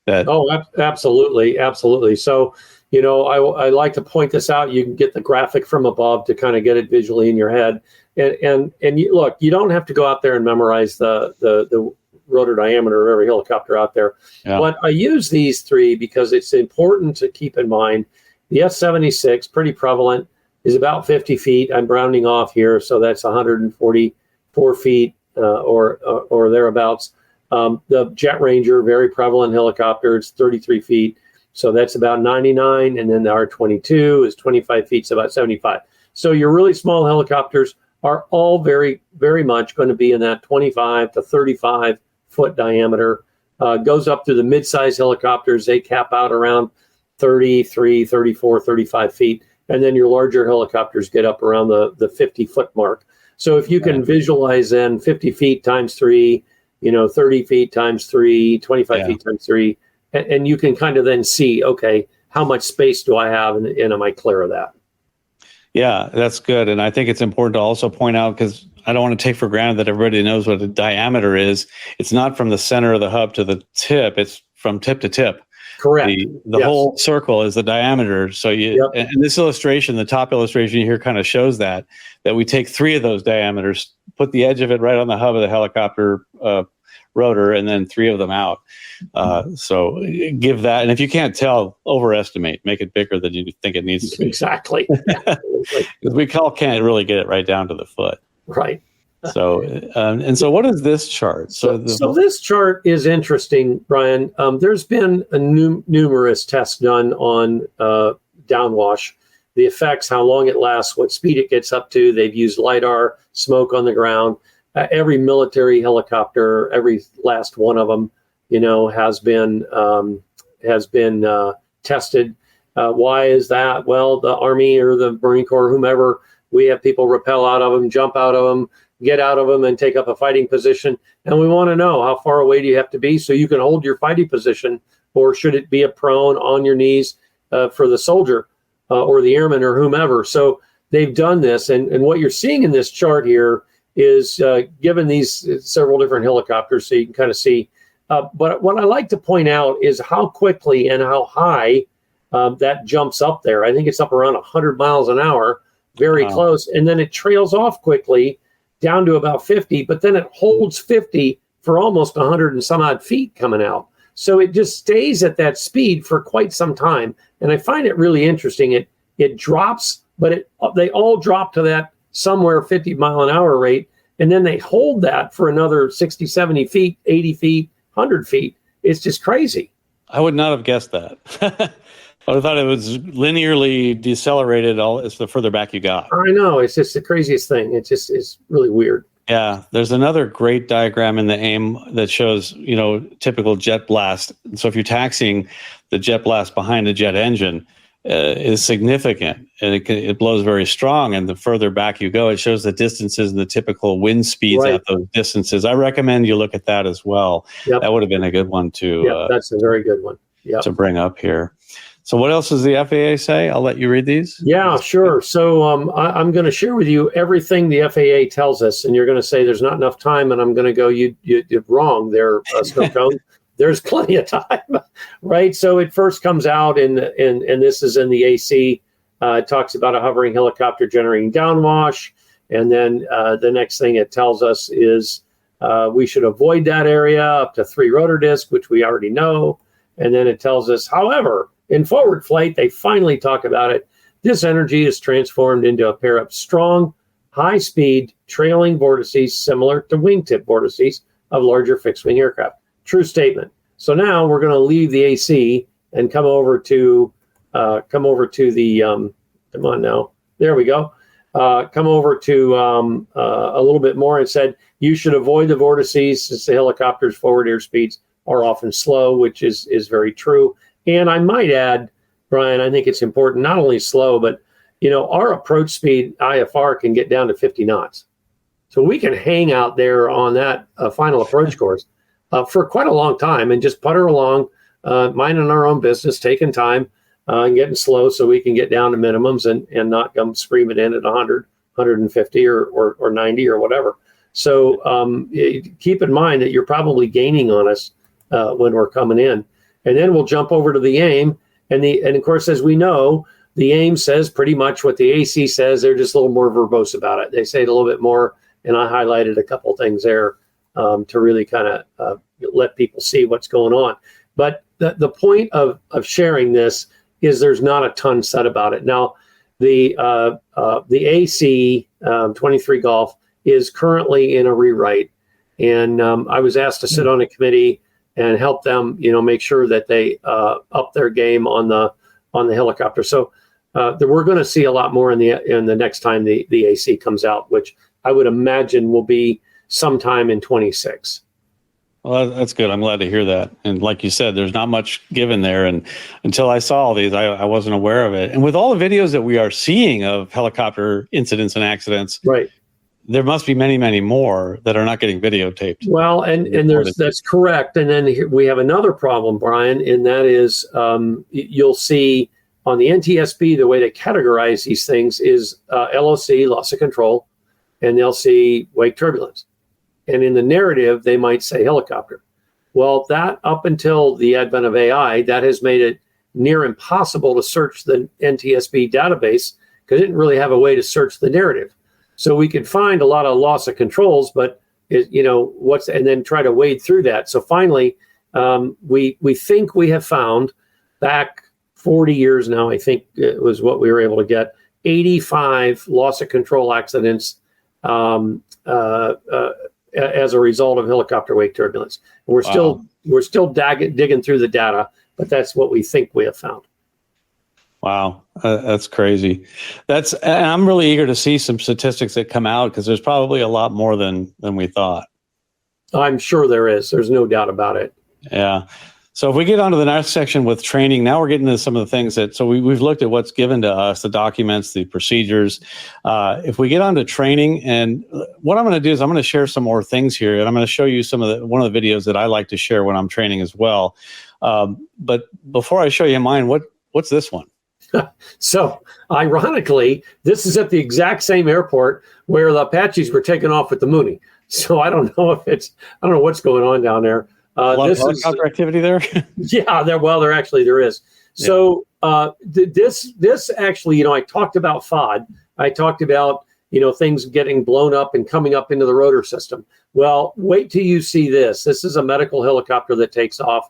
Oh, absolutely, absolutely. So, I like to point this out. You can get the graphic from above to kind of get it visually in your head. And look, you don't have to go out there and memorize the rotor diameter of every helicopter out there. Yeah. But I use these 3 because it's important to keep in mind. The F-76, pretty prevalent, is about 50 feet. I'm rounding off here, so that's 144 feet or thereabouts. The Jet Ranger, very prevalent helicopter, it's 33 feet. So that's about 99. And then the R-22 is 25 feet, so about 75. So your really small helicopters are all very, very much going to be in that 25 to 35 foot diameter. Goes up to the mid-size helicopters. They cap out around 33, 34, 35 feet. And then your larger helicopters get up around the 50 foot mark. So if you can visualize then 50 feet times 3, 30 feet times 3, 25 feet times 3, and you can kind of then see, okay, how much space do I have and am I clear of that? Yeah, that's good. And I think it's important to also point out, because I don't want to take for granted that everybody knows what a diameter is. It's not from the center of the hub to the tip. It's from tip to tip. Correct. The whole circle is the diameter. So and this illustration, the top illustration here kind of shows that we take 3 of those diameters, put the edge of it right on the hub of the helicopter rotor, and then 3 of them out. So give that. And if you can't tell, overestimate, make it bigger than you think it needs to be. Exactly. Because we can't really get it right down to the foot. Right. So, and so what is this chart? So this chart is interesting, Brian. There's been numerous tests done on downwash, the effects, how long it lasts, what speed it gets up to. They've used LiDAR, smoke on the ground. Every military helicopter, every last one of them, has been tested. Why is that? Well, the Army or the Marine Corps, whomever, we have people rappel out of them, jump out of them, get out of them and take up a fighting position. And we want to know, how far away do you have to be so you can hold your fighting position, or should it be a prone on your knees for the soldier or the airman or whomever? So they've done this. And what you're seeing in this chart here is given these several different helicopters, so you can kind of see. But what I like to point out is how quickly and how high that jumps up there. I think it's up around 100 miles an hour, very close. And then it trails off quickly down to about 50, but then it holds 50 for almost 100 and some odd feet coming out. So it just stays at that speed for quite some time. And I find it really interesting. It drops, but they all drop to that somewhere 50 mile an hour rate. And then they hold that for another 60, 70 feet, 80 feet, 100 feet. It's just crazy. I would not have guessed that. I would have thought it was linearly decelerated as the further back you got. I know. It's just the craziest thing. It's really weird. Yeah. There's another great diagram in the AIM that shows, typical jet blast. So if you're taxiing, the jet blast behind the jet engine is significant, and it blows very strong. And the further back you go, it shows the distances and the typical wind speeds at those distances. I recommend you look at that as well. Yep. That would have been a good one to. That's a very good one. To bring up here. So what else does the FAA say? I'll let you read these. Yeah, sure. So I'm going to share with you everything the FAA tells us, and you're going to say there's not enough time, and I'm going to go, you're wrong there, Snow Cone. There's plenty of time, right? So it first comes out, and this is in the AC. It talks about a hovering helicopter generating downwash, and then the next thing it tells us is we should avoid that area up to 3 rotor discs, which we already know. And then it tells us, however, in forward flight, they finally talk about it. This energy is transformed into a pair of strong, high-speed trailing vortices similar to wingtip vortices of larger fixed-wing aircraft. True statement. So now we're going to leave the AC and come over to the come on now. There we go. Come over to a little bit more. It said you should avoid the vortices since the helicopter's forward airspeeds are often slow, which is very true. And I might add, Brian, I think it's important, not only slow, but, our approach speed, IFR, can get down to 50 knots. So we can hang out there on that final approach course for quite a long time and just putter along, minding our own business, taking time and getting slow so we can get down to minimums and not come screaming in at 100, 150 or 90 or whatever. So keep in mind that you're probably gaining on us when we're coming in. And then we'll jump over to the AIM. And of course, as we know, the AIM says pretty much what the AC says. They're just a little more verbose about it. They say it a little bit more. And I highlighted a couple things there to really kind of let people see what's going on. But the point of sharing this is there's not a ton said about it. Now, the AC 23 Golf is currently in a rewrite. And I was asked to sit on a committee and help them, make sure that they up their game on the helicopter. So we're going to see a lot more in the next time the AC comes out, which I would imagine will be sometime in 26. Well, that's good. I'm glad to hear that. And like you said, there's not much given there. And until I saw all these, I wasn't aware of it. And with all the videos that we are seeing of helicopter incidents and accidents, right, there must be many, many more that are not getting videotaped. Well, and that's correct. And then we have another problem, Brian, and that is you'll see on the NTSB, the way they categorize these things is LOC, loss of control, and they'll see wake turbulence. And in the narrative, they might say helicopter. Well, that up until the advent of AI, that has made it near impossible to search the NTSB database because it didn't really have a way to search the narrative. So we could find a lot of loss of controls, but and then try to wade through that. So finally, we think we have found back 40 years now, I think it was what we were able to get, 85 loss of control accidents as a result of helicopter wake turbulence. And we're still digging through the data, but that's what we think we have found. Wow, that's crazy. And I'm really eager to see some statistics that come out because there's probably a lot more than we thought. I'm sure there is. There's no doubt about it. Yeah. So if we get onto the next section with training, now we're getting into some of the things we've looked at what's given to us, the documents, the procedures. If we get onto training, and what I'm going to do is I'm going to share some more things here, and I'm going to show you one of the videos that I like to share when I'm training as well. But before I show you mine, what's this one? So ironically, this is at the exact same airport where the Apaches were taken off with the Mooney. So I don't know what's going on down there. A lot of helicopter activity there. Yeah, there actually is. Yeah. So this actually, I talked about FOD. I talked about things getting blown up and coming up into the rotor system. Well, wait till you see this. This is a medical helicopter that takes off.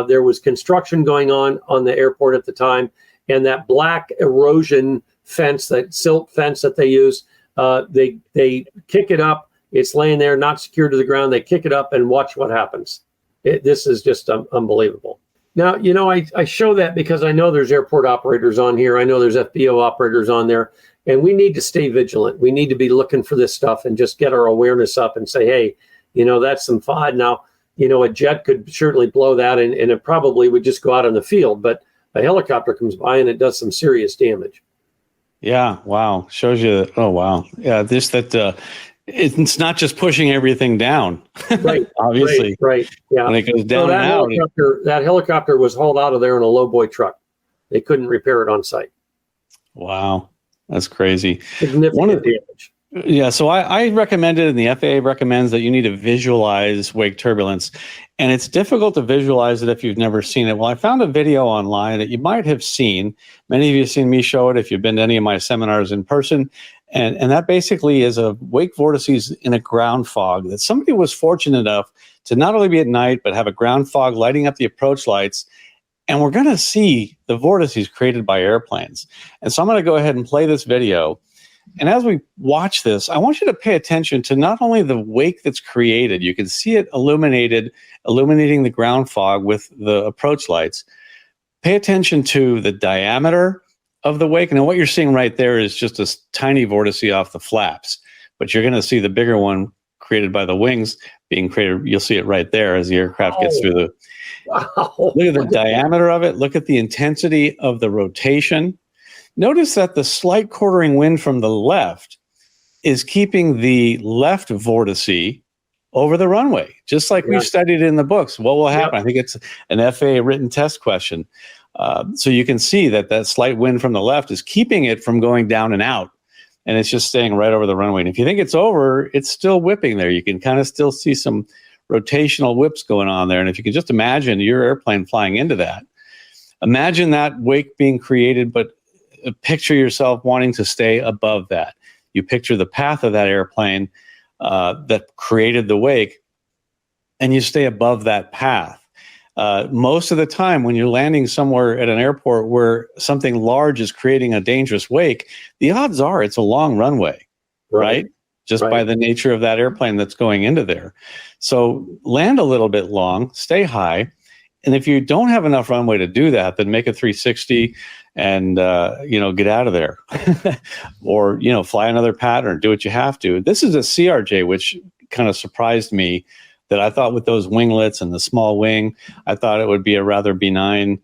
There was construction going on the airport at the time, and that black erosion fence, that silt fence that they use, they kick it up. It's laying there, not secured to the ground. They kick it up and watch what happens. This is just unbelievable. Now, I show that because I know there's airport operators on here. I know there's FBO operators on there, and we need to stay vigilant. We need to be looking for this stuff and just get our awareness up and say, hey, that's some FOD. Now, a jet could certainly blow that, and it probably would just go out in the field, but a helicopter comes by and it does some serious damage. Yeah. Wow. Shows you. Oh, wow. Yeah. It's not just pushing everything down. Right. Obviously. Right. Yeah. When it goes down and out. That helicopter was hauled out of there in a lowboy truck. They couldn't repair it on site. Wow. That's crazy. Significant damage. Yeah, so I recommended, and the FAA recommends, that you need to visualize wake turbulence. And it's difficult to visualize it if you've never seen it. Well, I found a video online that you might have seen. Many of you have seen me show it if you've been to any of my seminars in person. And that basically is a wake vortices in a ground fog that somebody was fortunate enough to not only be at night, but have a ground fog lighting up the approach lights. And we're going to see the vortices created by airplanes. And so I'm going to go ahead and play this video. And as we watch this, I want you to pay attention to not only the wake that's created, you can see it illuminating the ground fog with the approach lights. Pay attention to the diameter of the wake. And what you're seeing right there is just a tiny vortice off the flaps, but you're going to see the bigger one created by the wings being created. You'll see it right there as the aircraft gets through the... Wow. Look at the diameter of it. Look at the intensity of the rotation. Notice that the slight quartering wind from the left is keeping the left vortice over the runway, just like we've studied in the books. What will happen? Yep. I think it's an FAA written test question. So you can see that slight wind from the left is keeping it from going down and out, and it's just staying right over the runway. And if you think it's over, it's still whipping there. You can kind of still see some rotational whips going on there. And if you can just imagine your airplane flying into that, imagine that wake being created, but picture yourself wanting to stay above that. You picture the path of that airplane that created the wake, and you stay above that path. Most of the time when you're landing somewhere at an airport where something large is creating a dangerous wake, the odds are it's a long runway, right? just Right. by the nature of that airplane that's going into there. So land a little bit long, stay high. And if you don't have enough runway to do that, then make a 360 and, get out of there or, fly another pattern, do what you have to. This is a CRJ, which kind of surprised me that I thought with those winglets and the small wing, I thought it would be a rather benign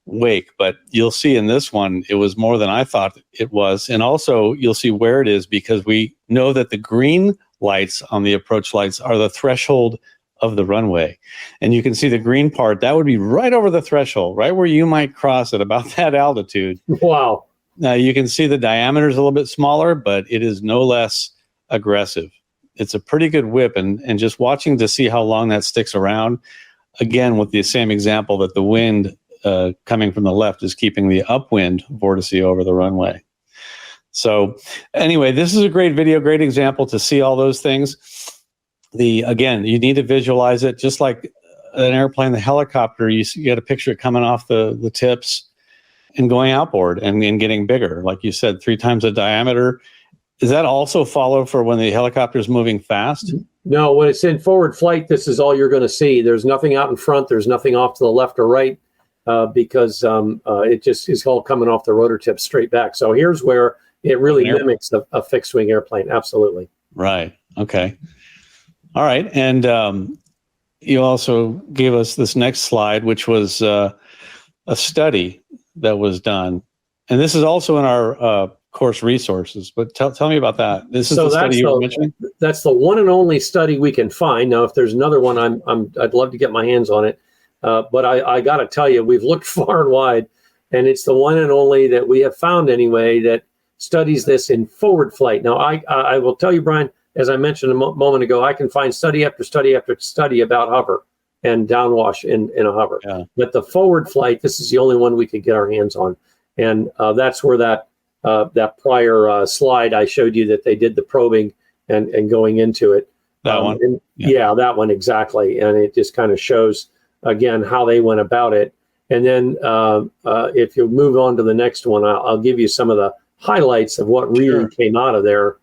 wake, but you'll see in this one, it was more than I thought it was. And also you'll see where it is because we know that the green lights on the approach lights are the threshold of the runway. And you can see the green part, that would be right over the threshold, right where you might cross at about that altitude. Wow. Now you can see the diameter is a little bit smaller, but it is no less aggressive. It's a pretty good whip, and just watching to see how long that sticks around, again, with the same example that the wind coming from the left is keeping the upwind vortice over the runway. So anyway, this is a great video, great example to see all those things. Again, you need to visualize it just like an airplane, the helicopter, you get a picture it coming off the tips and going outboard and getting bigger. Like you said, 3 times the diameter. Does that also follow for when the helicopter is moving fast? No, when it's in forward flight, this is all you're going to see. There's nothing out in front. There's nothing off to the left or right because it just is all coming off the rotor tip straight back. So here's where it really mimics a fixed wing airplane. Absolutely. Right. Okay. All right. And you also gave us this next slide, which was a study that was done. And this is also in our course resources, but tell me about that. This is the study you were mentioning? That's the one and only study we can find. Now, if there's another one, I'd love to get my hands on it. But I got to tell you, we've looked far and wide, and it's the one and only that we have found anyway that studies this in forward flight. Now, I will tell you, Brian, as I mentioned a moment ago, I can find study after study after study about hover and downwash in a hover. Yeah. But the forward flight, this is the only one we could get our hands on. And that's where that prior slide I showed you that they did the probing and going into it. That one? Yeah, that one exactly. And it just kind of shows, again, how they went about it. And then if you move on to the next one, I'll give you some of the highlights of what really came out of there.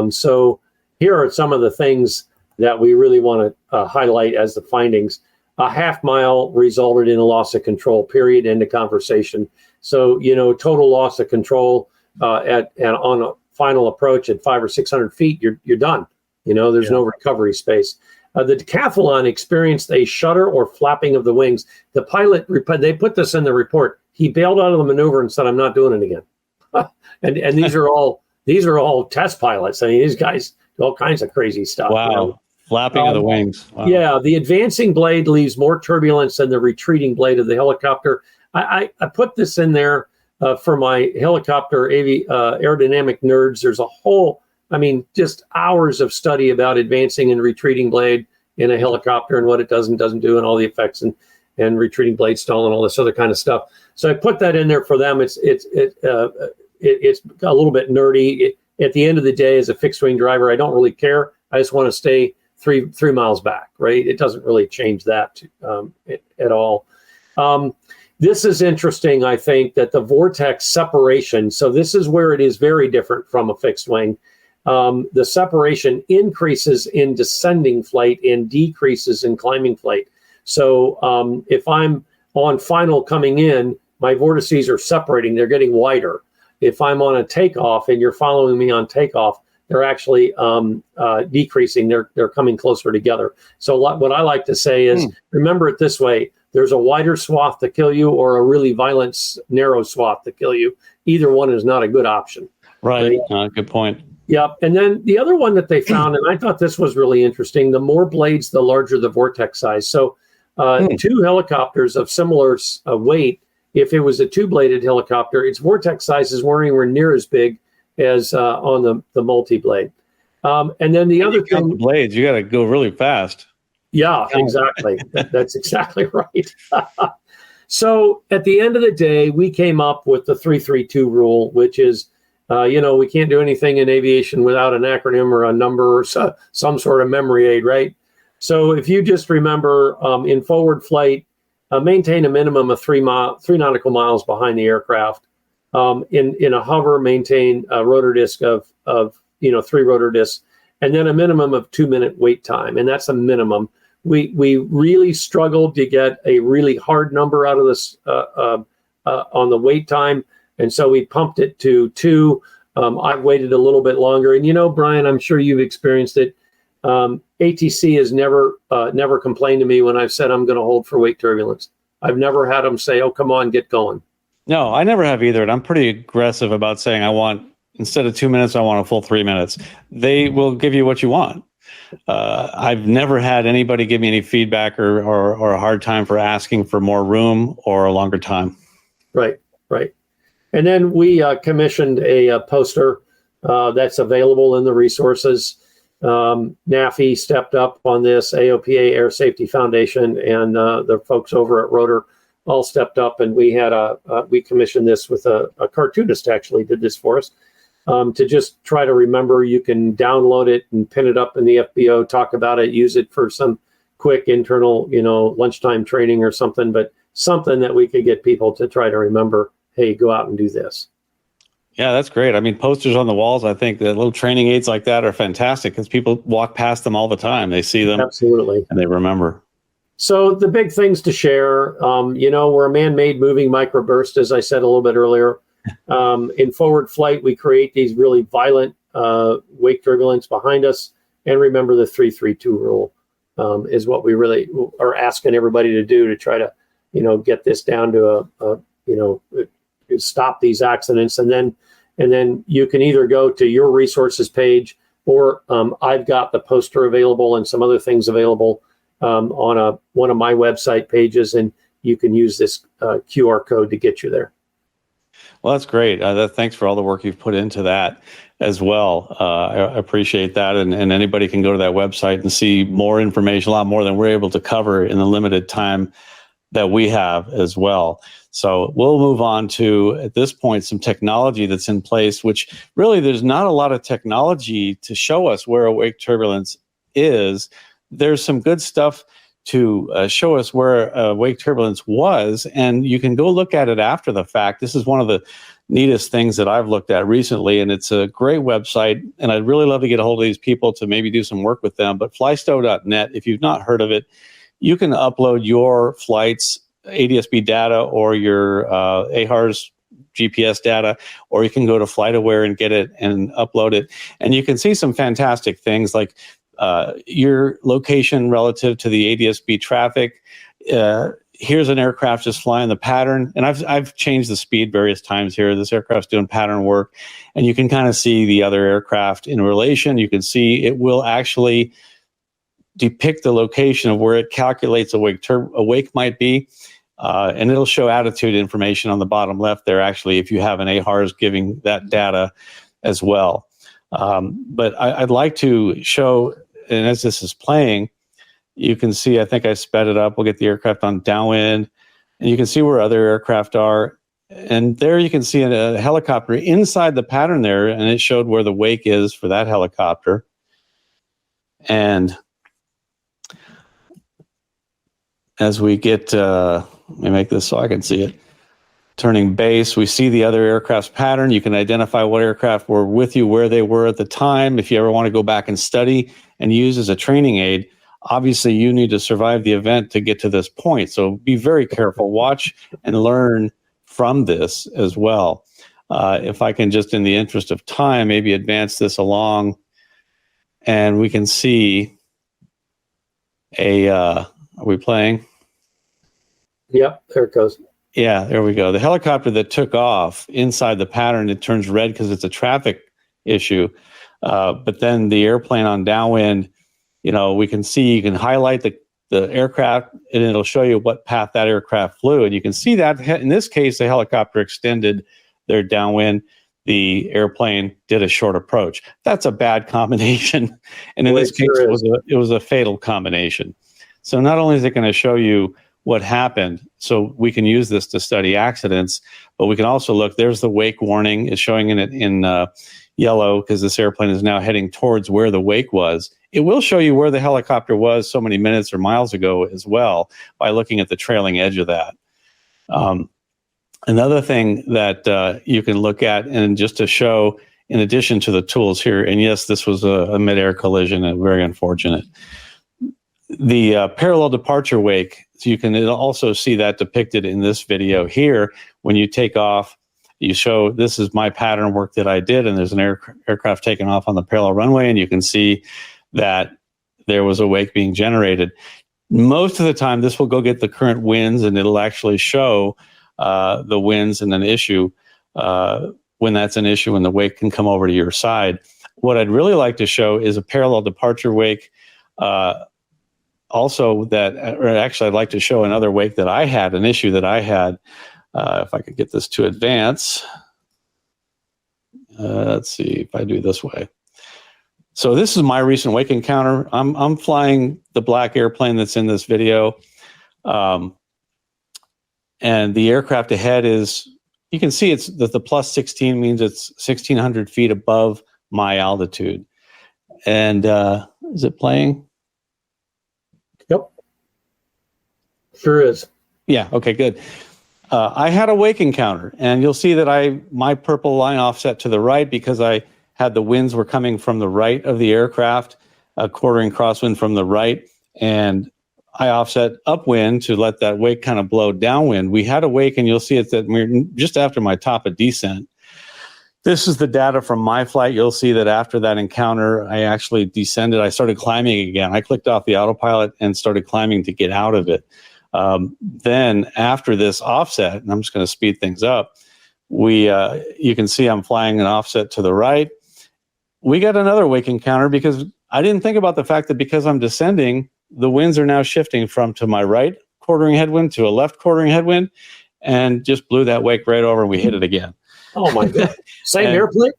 So here are some of the things that we really want to highlight as the findings. A half mile resulted in a loss of control, period, end of conversation. So, total loss of control on a final approach at 500 or 600 feet, you're done. There's no recovery space. The decathlon experienced a shudder or flapping of the wings. The pilot, they put this in the report. He bailed out of the maneuver and said, "I'm not doing it again." and these are all test pilots. I mean, these guys do all kinds of crazy stuff. Wow. Flapping of the wings. Wow. Yeah, the advancing blade leaves more turbulence than the retreating blade of the helicopter. I put this in there for my helicopter aerodynamic nerds. There's a whole, just hours of study about advancing and retreating blade in a helicopter and what it does and doesn't do and all the effects and retreating blade stall and all this other kind of stuff. So I put that in there for them. It's a little bit nerdy. At the end of the day, as a fixed wing driver, I don't really care. I just want to stay three miles back, right? It doesn't really change that at all. This is interesting, I think, that the vortex separation, so this is where it is very different from a fixed wing. The separation increases in descending flight and decreases in climbing flight. So if I'm on final coming in, my vortices are separating, they're getting wider. If I'm on a takeoff and you're following me on takeoff, they're actually decreasing. They're coming closer together. So what I like to say is, remember it this way: there's a wider swath to kill you, or a really violent narrow swath to kill you. Either one is not a good option. Right. Good point. Yep. And then the other one that they found, and I thought this was really interesting: the more blades, the larger the vortex size. So 2 helicopters of similar weight. If it was a 2-bladed helicopter, its vortex sizes weren't anywhere near as big as on the multi-blade. And then the other thing, the blades, you got to go really fast. Yeah, exactly. That's exactly right. So at the end of the day, we came up with the 3-3-2 rule, which is, we can't do anything in aviation without an acronym or a number or some sort of memory aid, right? So if you just remember in forward flight, maintain a minimum of 3 nautical miles behind the aircraft. In a hover, maintain a rotor disc of 3 rotor discs. and then a minimum of 2-minute wait time, and that's a minimum. We really struggled to get a really hard number out of this on the wait time, and so we pumped it to 2. I've waited a little bit longer, and Brian, I'm sure you've experienced it. ATC has never complained to me when I've said I'm going to hold for wake turbulence. I've never had them say, "Oh, come on, get going." No, I never have either. And I'm pretty aggressive about saying instead of 2 minutes, I want a full 3 minutes. They will give you what you want. I've never had anybody give me any feedback or a hard time for asking for more room or a longer time. Right. And then we commissioned a poster that's available in the resources. NAFI stepped up on this, AOPA Air Safety Foundation, and the folks over at Rotor all stepped up, and we commissioned this with a cartoonist actually did this for us to just try to remember. You can download it and pin it up in the FBO, talk about it, use it for some quick internal, lunchtime training or something, but something that we could get people to try to remember, hey, go out and do this. Yeah, that's great. I mean, posters on the walls, I think the little training aids like that are fantastic because people walk past them all the time. They see them. Absolutely. And they remember. So the big things to share, we're a man-made moving microburst, as I said a little bit earlier. In forward flight, we create these really violent wake turbulence behind us. And remember the 3-3-2 rule is what we really are asking everybody to do to try to, get this down to stop these accidents. And then you can either go to your resources page, or I've got the poster available and some other things available on one of my website pages, and you can use this QR code to get you there. Well, that's great. Thanks for all the work you've put into that as well. I appreciate that. And anybody can go to that website and see more information, a lot more than we're able to cover in the limited time that we have as well. So we'll move on to, at this point, some technology that's in place, which really there's not a lot of technology to show us where a wake turbulence is. There's some good stuff to show us where wake turbulence was, and you can go look at it after the fact. This is one of the neatest things that I've looked at recently, and it's a great website, and I'd really love to get a hold of these people to maybe do some work with them. But flystow.net, if you've not heard of it, you can upload your flight's ADS-B data or your AHRS GPS data, or you can go to FlightAware and get it and upload it. And you can see some fantastic things like your location relative to the ADS-B traffic. Here's an aircraft just flying the pattern. And I've changed the speed various times here. This aircraft's doing pattern work. And you can kind of see the other aircraft in relation. You can see it will actually depict the location of where it calculates a wake might be. And it'll show attitude information on the bottom left there, actually, if you have an AHRS giving that data as well. But I'd like to show, and as this is playing, you can see, I think I sped it up. We'll get the aircraft on downwind, and you can see where other aircraft are. And there you can see a helicopter inside the pattern there, and it showed where the wake is for that helicopter. And as we get, let me make this so I can see it. Turning base, we see the other aircraft's pattern. You can identify what aircraft were with you, where they were at the time. If you ever want to go back and study and use as a training aid, obviously you need to survive the event to get to this point. So be very careful. Watch and learn from this as well. If I can just, in the interest of time, maybe advance this along, and we can see are we playing? Yep, there it goes. Yeah, there we go. The helicopter that took off inside the pattern, it turns red because it's a traffic issue. But then the airplane on downwind, we can see, you can highlight the aircraft and it'll show you what path that aircraft flew. And you can see that in this case, the helicopter extended their downwind. The airplane did a short approach. That's a bad combination. And in this case, it was a fatal combination. So not only is it going to show you what happened, so we can use this to study accidents, but we can also look, there's the wake warning. It's showing in yellow because this airplane is now heading towards where the wake was. It will show you where the helicopter was so many minutes or miles ago as well by looking at the trailing edge of that. Another thing that you can look at, and just to show in addition to the tools here. And yes, this was a mid-air collision and very unfortunate. The parallel departure wake, so you can also see that depicted in this video here. When you take off, you show this is my pattern work that I did, and there's an aircraft taking off on the parallel runway, and you can see that there was a wake being generated. Most of the time, this will go get the current winds, and it'll actually show the winds and an issue when that's an issue, and the wake can come over to your side. What I'd really like to show is a parallel departure wake. Also, or actually, I'd like to show another wake that I had, an issue that I had. If I could get this to advance. Let's see if I do this way. So this is my recent wake encounter. I'm flying the black airplane that's in this video. And the aircraft ahead is, you can see it's that the plus 16 means it's 1,600 feet above my altitude. And is it playing? Yep. Sure is. Yeah, okay, good. I had a wake encounter, and you'll see that my purple line offset to the right because I had the winds were coming from the right of the aircraft, a quartering crosswind from the right, and I offset upwind to let that wake kind of blow downwind. We had a wake, and you'll see it that we're just after my top of descent. This is the data from my flight. You'll see that after that encounter, I actually descended. I started climbing again. I clicked off the autopilot and started climbing to get out of it. Then after this offset, and I'm just going to speed things up, you can see I'm flying an offset to the right. We got another wake encounter because I didn't think about the fact that because I'm descending, the winds are now shifting from to my right quartering headwind to a left quartering headwind, and just blew that wake right over, and we hit it again. Oh my God. Same airplane?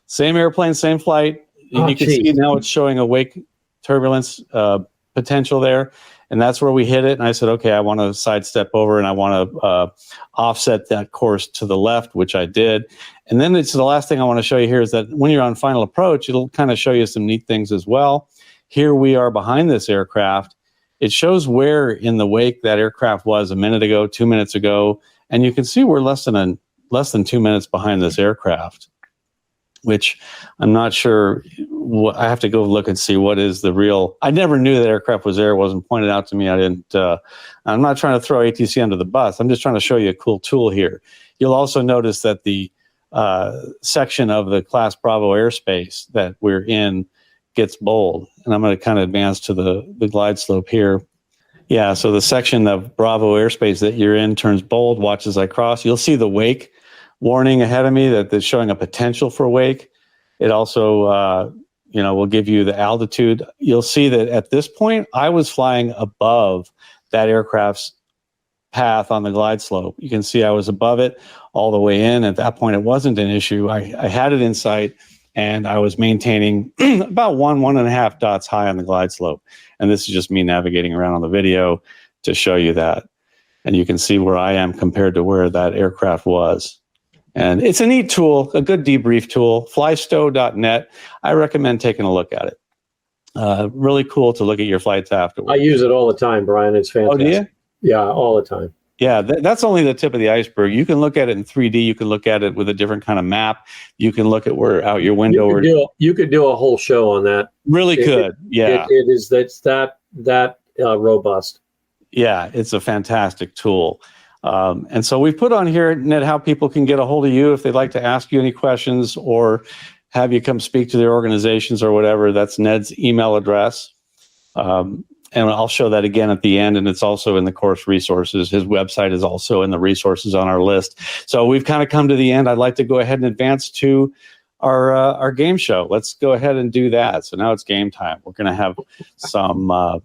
Same airplane, same flight. Oh, you can see now it's showing a wake turbulence potential there. And that's where we hit it. And I said, okay, I want to sidestep over and I want to offset that course to the left, which I did. And then it's the last thing I want to show you here is that when you're on final approach, it'll kind of show you some neat things as well. Here we are behind this aircraft. It shows where in the wake that aircraft was a minute ago, 2 minutes ago. And you can see we're less than 2 minutes behind this aircraft, which I'm not sure. I have to go look and see what is the real. I never knew that aircraft was there. It wasn't pointed out to me. I'm not trying to throw ATC under the bus. I'm just trying to show you a cool tool here. You'll also notice that the section of the Class Bravo airspace that we're in gets bold. And I'm going to kind of advance to the glide slope here. Yeah, so the section of Bravo airspace that you're in turns bold. Watch as I cross. You'll see the wake warning ahead of me that's showing a potential for wake. It also, will give you the altitude. You'll see that at this point, I was flying above that aircraft's path on the glide slope. You can see I was above it all the way in. At that point, it wasn't an issue. I had it in sight, and I was maintaining about 1.5 dots high on the glide slope. And this is just me navigating around on the video to show you that. And you can see where I am compared to where that aircraft was. And it's a neat tool, a good debrief tool, flystow.net. I recommend taking a look at it. Really cool to look at your flights afterwards. I use it all the time, Brian. It's fantastic. Oh, do you? Yeah, all the time. Yeah, that's only the tip of the iceberg. You can look at it in 3D. You can look at it with a different kind of map. You can look at where out your window. You could do a whole show on that. Really could. Yeah. It is that robust. Yeah, it's a fantastic tool. And so we've put on here, Ned, how people can get a hold of you if they'd like to ask you any questions or have you come speak to their organizations or whatever. That's Ned's email address. And I'll show that again at the end, and it's also in the course resources. His website is also in the resources on our list. So we've kind of come to the end. I'd like to go ahead and advance to our game show. Let's go ahead and do that. So now it's game time. We're going to have some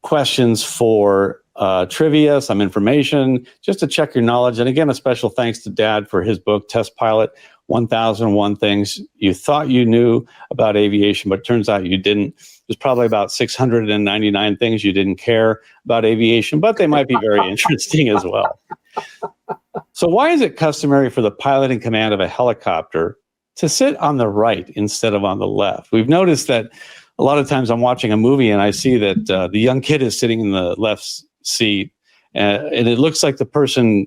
questions for trivia, some information, just to check your knowledge. And again, a special thanks to Dad for his book, Test Pilot, 1001 Things You Thought You Knew About Aviation, but it turns out you didn't. There's probably about 699 things you didn't care about aviation, but they might be very interesting as well. So why is it customary for the pilot in command of a helicopter to sit on the right instead of on the left? We've noticed that a lot of times I'm watching a movie and I see that the young kid is sitting in the left seat, and it looks like the person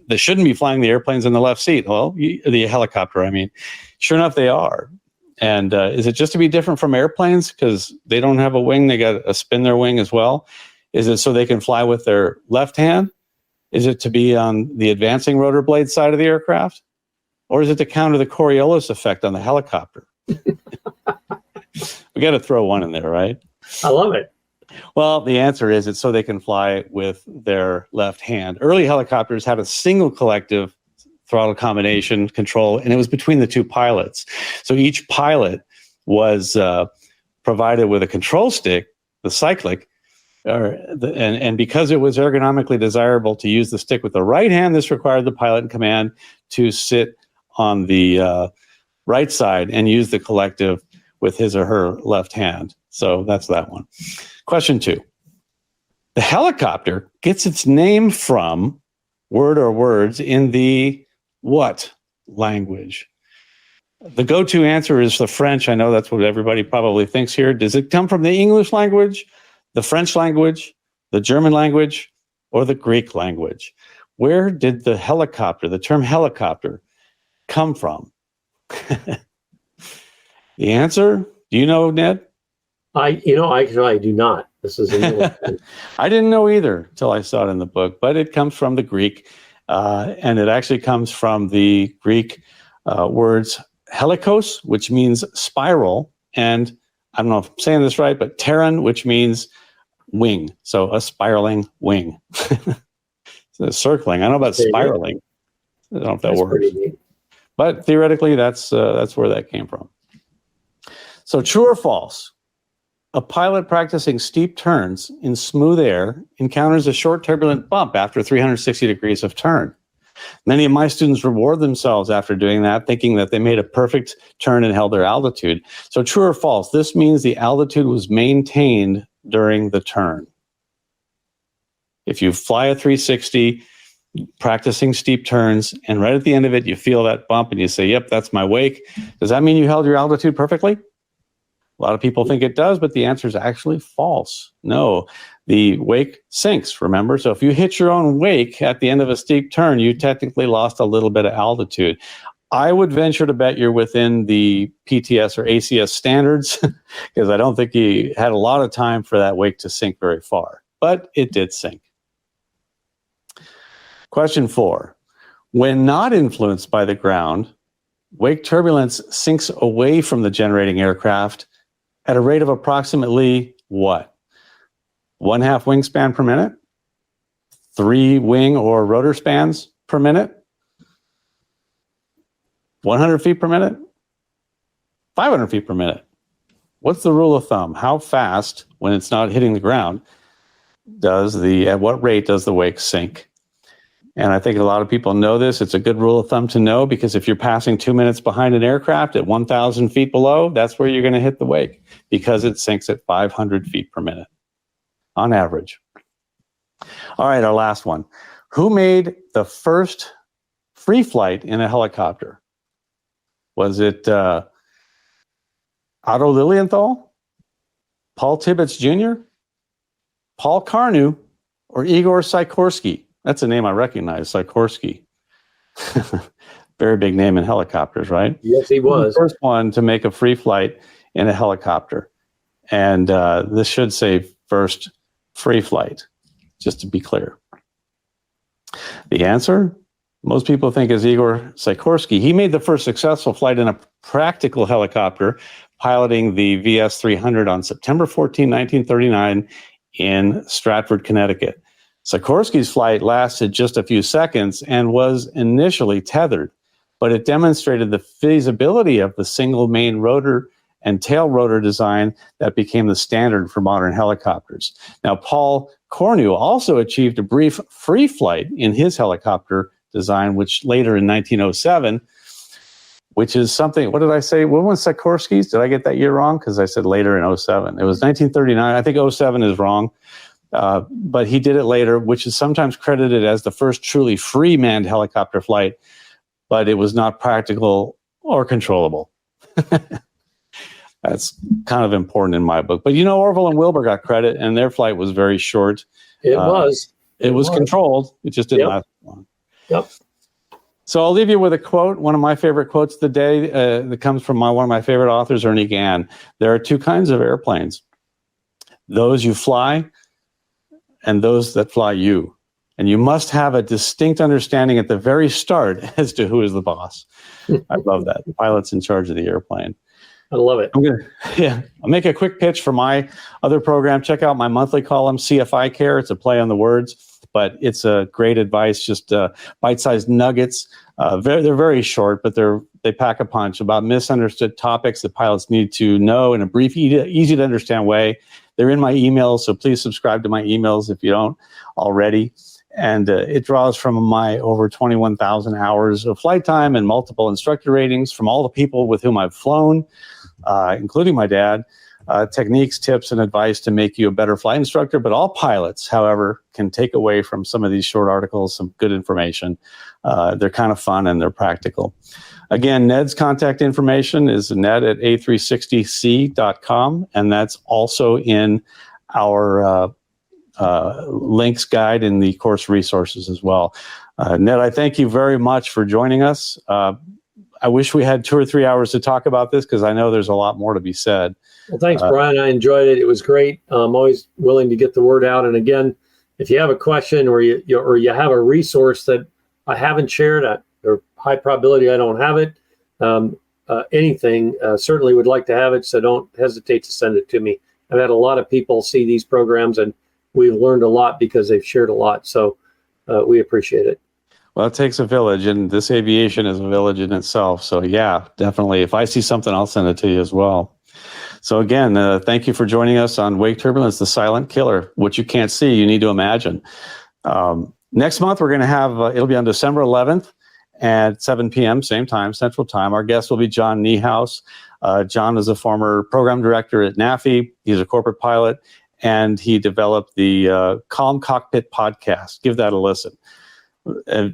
They shouldn't be flying the airplanes in the left seat. Well, the helicopter, I mean. Sure enough, they are. And is it just to be different from airplanes because they don't have a wing? They got to spin their wing as well. Is it so they can fly with their left hand? Is it to be on the advancing rotor blade side of the aircraft? Or is it to counter the Coriolis effect on the helicopter? We got to throw one in there, right? I love it. Well, the answer is it's so they can fly with their left hand. Early helicopters had a single collective throttle combination control, and it was between the two pilots. So each pilot was provided with a control stick, the cyclic, and because it was ergonomically desirable to use the stick with the right hand, this required the pilot in command to sit on the right side and use the collective with his or her left hand. So that's that one. Question 2. The helicopter gets its name from word or words in the what language? The go-to answer is the French. I know that's what everybody probably thinks here. Does it come from the English language, the French language, the German language, or the Greek language? Where did the helicopter, the term helicopter, come from? The answer, do you know, Ned? I do not. This is a new one. I didn't know either until I saw it in the book, but it comes from the Greek, and it actually comes from the Greek words helikos, which means spiral, and I don't know if I'm saying this right, but pteron, which means wing. So a spiraling wing. So circling. I don't know about spiraling. I don't know if that works. But theoretically, that's where that came from. So true or false? A pilot practicing steep turns in smooth air encounters a short turbulent bump after 360 degrees of turn. Many of my students reward themselves after doing that, thinking that they made a perfect turn and held their altitude. So true or false? This means the altitude was maintained during the turn. If you fly a 360, practicing steep turns, and right at the end of it, you feel that bump and you say, yep, that's my wake. Does that mean you held your altitude perfectly? A lot of people think it does, but the answer is actually false. No, the wake sinks, remember? So if you hit your own wake at the end of a steep turn, you technically lost a little bit of altitude. I would venture to bet you're within the PTS or ACS standards because I don't think you had a lot of time for that wake to sink very far, but it did sink. Question 4. When not influenced by the ground, wake turbulence sinks away from the generating aircraft at a rate of approximately what? 1/2 wingspan per minute? 3 wing or rotor spans per minute? 100 feet per minute? 500 feet per minute? What's the rule of thumb? How fast, when it's not hitting the ground, at what rate does the wake sink? And I think a lot of people know this. It's a good rule of thumb to know because if you're passing 2 minutes behind an aircraft at 1,000 feet below, that's where you're going to hit the wake because it sinks at 500 feet per minute on average. All right, our last one. Who made the first free flight in a helicopter? Was it Otto Lilienthal, Paul Tibbets Jr., Paul Carnew, or Igor Sikorsky? That's a name I recognize, Sikorsky. Very big name in helicopters, right? Yes, he was. The first one to make a free flight in a helicopter. And this should say first free flight, just to be clear. The answer, most people think, is Igor Sikorsky. He made the first successful flight in a practical helicopter, piloting the VS-300 on September 14, 1939 in Stratford, Connecticut. Sikorsky's flight lasted just a few seconds and was initially tethered, but it demonstrated the feasibility of the single main rotor and tail rotor design that became the standard for modern helicopters. Now, Paul Carnew also achieved a brief free flight in his helicopter design, which later in 1907, which is something, what did I say? When was Sikorsky's? Did I get that year wrong? Because I said later in 07. It was 1939. I think 07 is wrong. But he did it later, which is sometimes credited as the first truly free manned helicopter flight, but it was not practical or controllable. That's kind of important in my book. But you know, Orville and Wilbur got credit, and their flight was very short. It was controlled. It just didn't last long. Yep. So I'll leave you with a quote, one of my favorite quotes of the day that comes from one of my favorite authors, Ernie Gann. There are two kinds of airplanes, those you fly and those that fly you. And you must have a distinct understanding at the very start as to who is the boss. I love that. The pilot's in charge of the airplane. I love it. I'll make a quick pitch for my other program. Check out my monthly column, CFI Care. It's a play on the words, but it's a great advice, just bite-sized nuggets. They're very short, but they pack a punch about misunderstood topics that pilots need to know in a brief, easy to understand way. They're in my emails, so please subscribe to my emails if you don't already. And it draws from my over 21,000 hours of flight time and multiple instructor ratings from all the people with whom I've flown, including my dad, techniques, tips, and advice to make you a better flight instructor. But all pilots, however, can take away from some of these short articles some good information. They're kind of fun and they're practical. Again, Ned's contact information is ned at a360c.com, and that's also in our links guide in the course resources as well. Ned, I thank you very much for joining us. I wish we had 2 or 3 hours to talk about this because I know there's a lot more to be said. Well, thanks, Brian. I enjoyed it. It was great. I'm always willing to get the word out. And again, if you have a question or you have a resource that I haven't shared, or high probability I don't have it, anything, certainly would like to have it. So don't hesitate to send it to me. I've had a lot of people see these programs and we've learned a lot because they've shared a lot. So we appreciate it. Well, it takes a village, and this aviation is a village in itself. So yeah, definitely. If I see something, I'll send it to you as well. So again, thank you for joining us on Wake Turbulence, the silent killer. What you can't see, you need to imagine. Next month, we're going to have, it'll be on December 11th at 7 p.m., same time, Central Time. Our guest will be John Niehaus. John is a former program director at NAFI. He's a corporate pilot, and he developed the Calm Cockpit podcast. Give that a listen.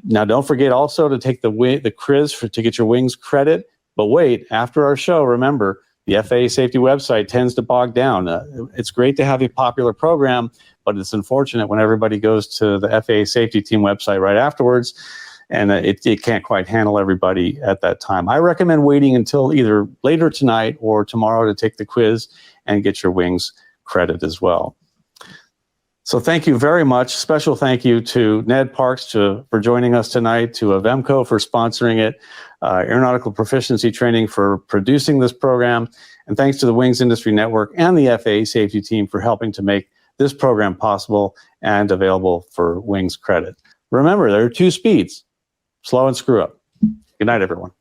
Now, don't forget also to take the quiz to get your wings credit. But wait, after our show, remember, the FAA safety website tends to bog down. It's great to have a popular program, but it's unfortunate when everybody goes to the FAA safety team website right afterwards, and it can't quite handle everybody at that time. I recommend waiting until either later tonight or tomorrow to take the quiz and get your wings credit as well. So thank you very much. Special thank you to Ned Parks for joining us tonight, to Avemco for sponsoring it, Aeronautical Proficiency Training for producing this program, and thanks to the Wings Industry Network and the FAA Safety Team for helping to make this program possible and available for Wings credit. Remember, there are 2 speeds, slow and screw up. Good night, everyone.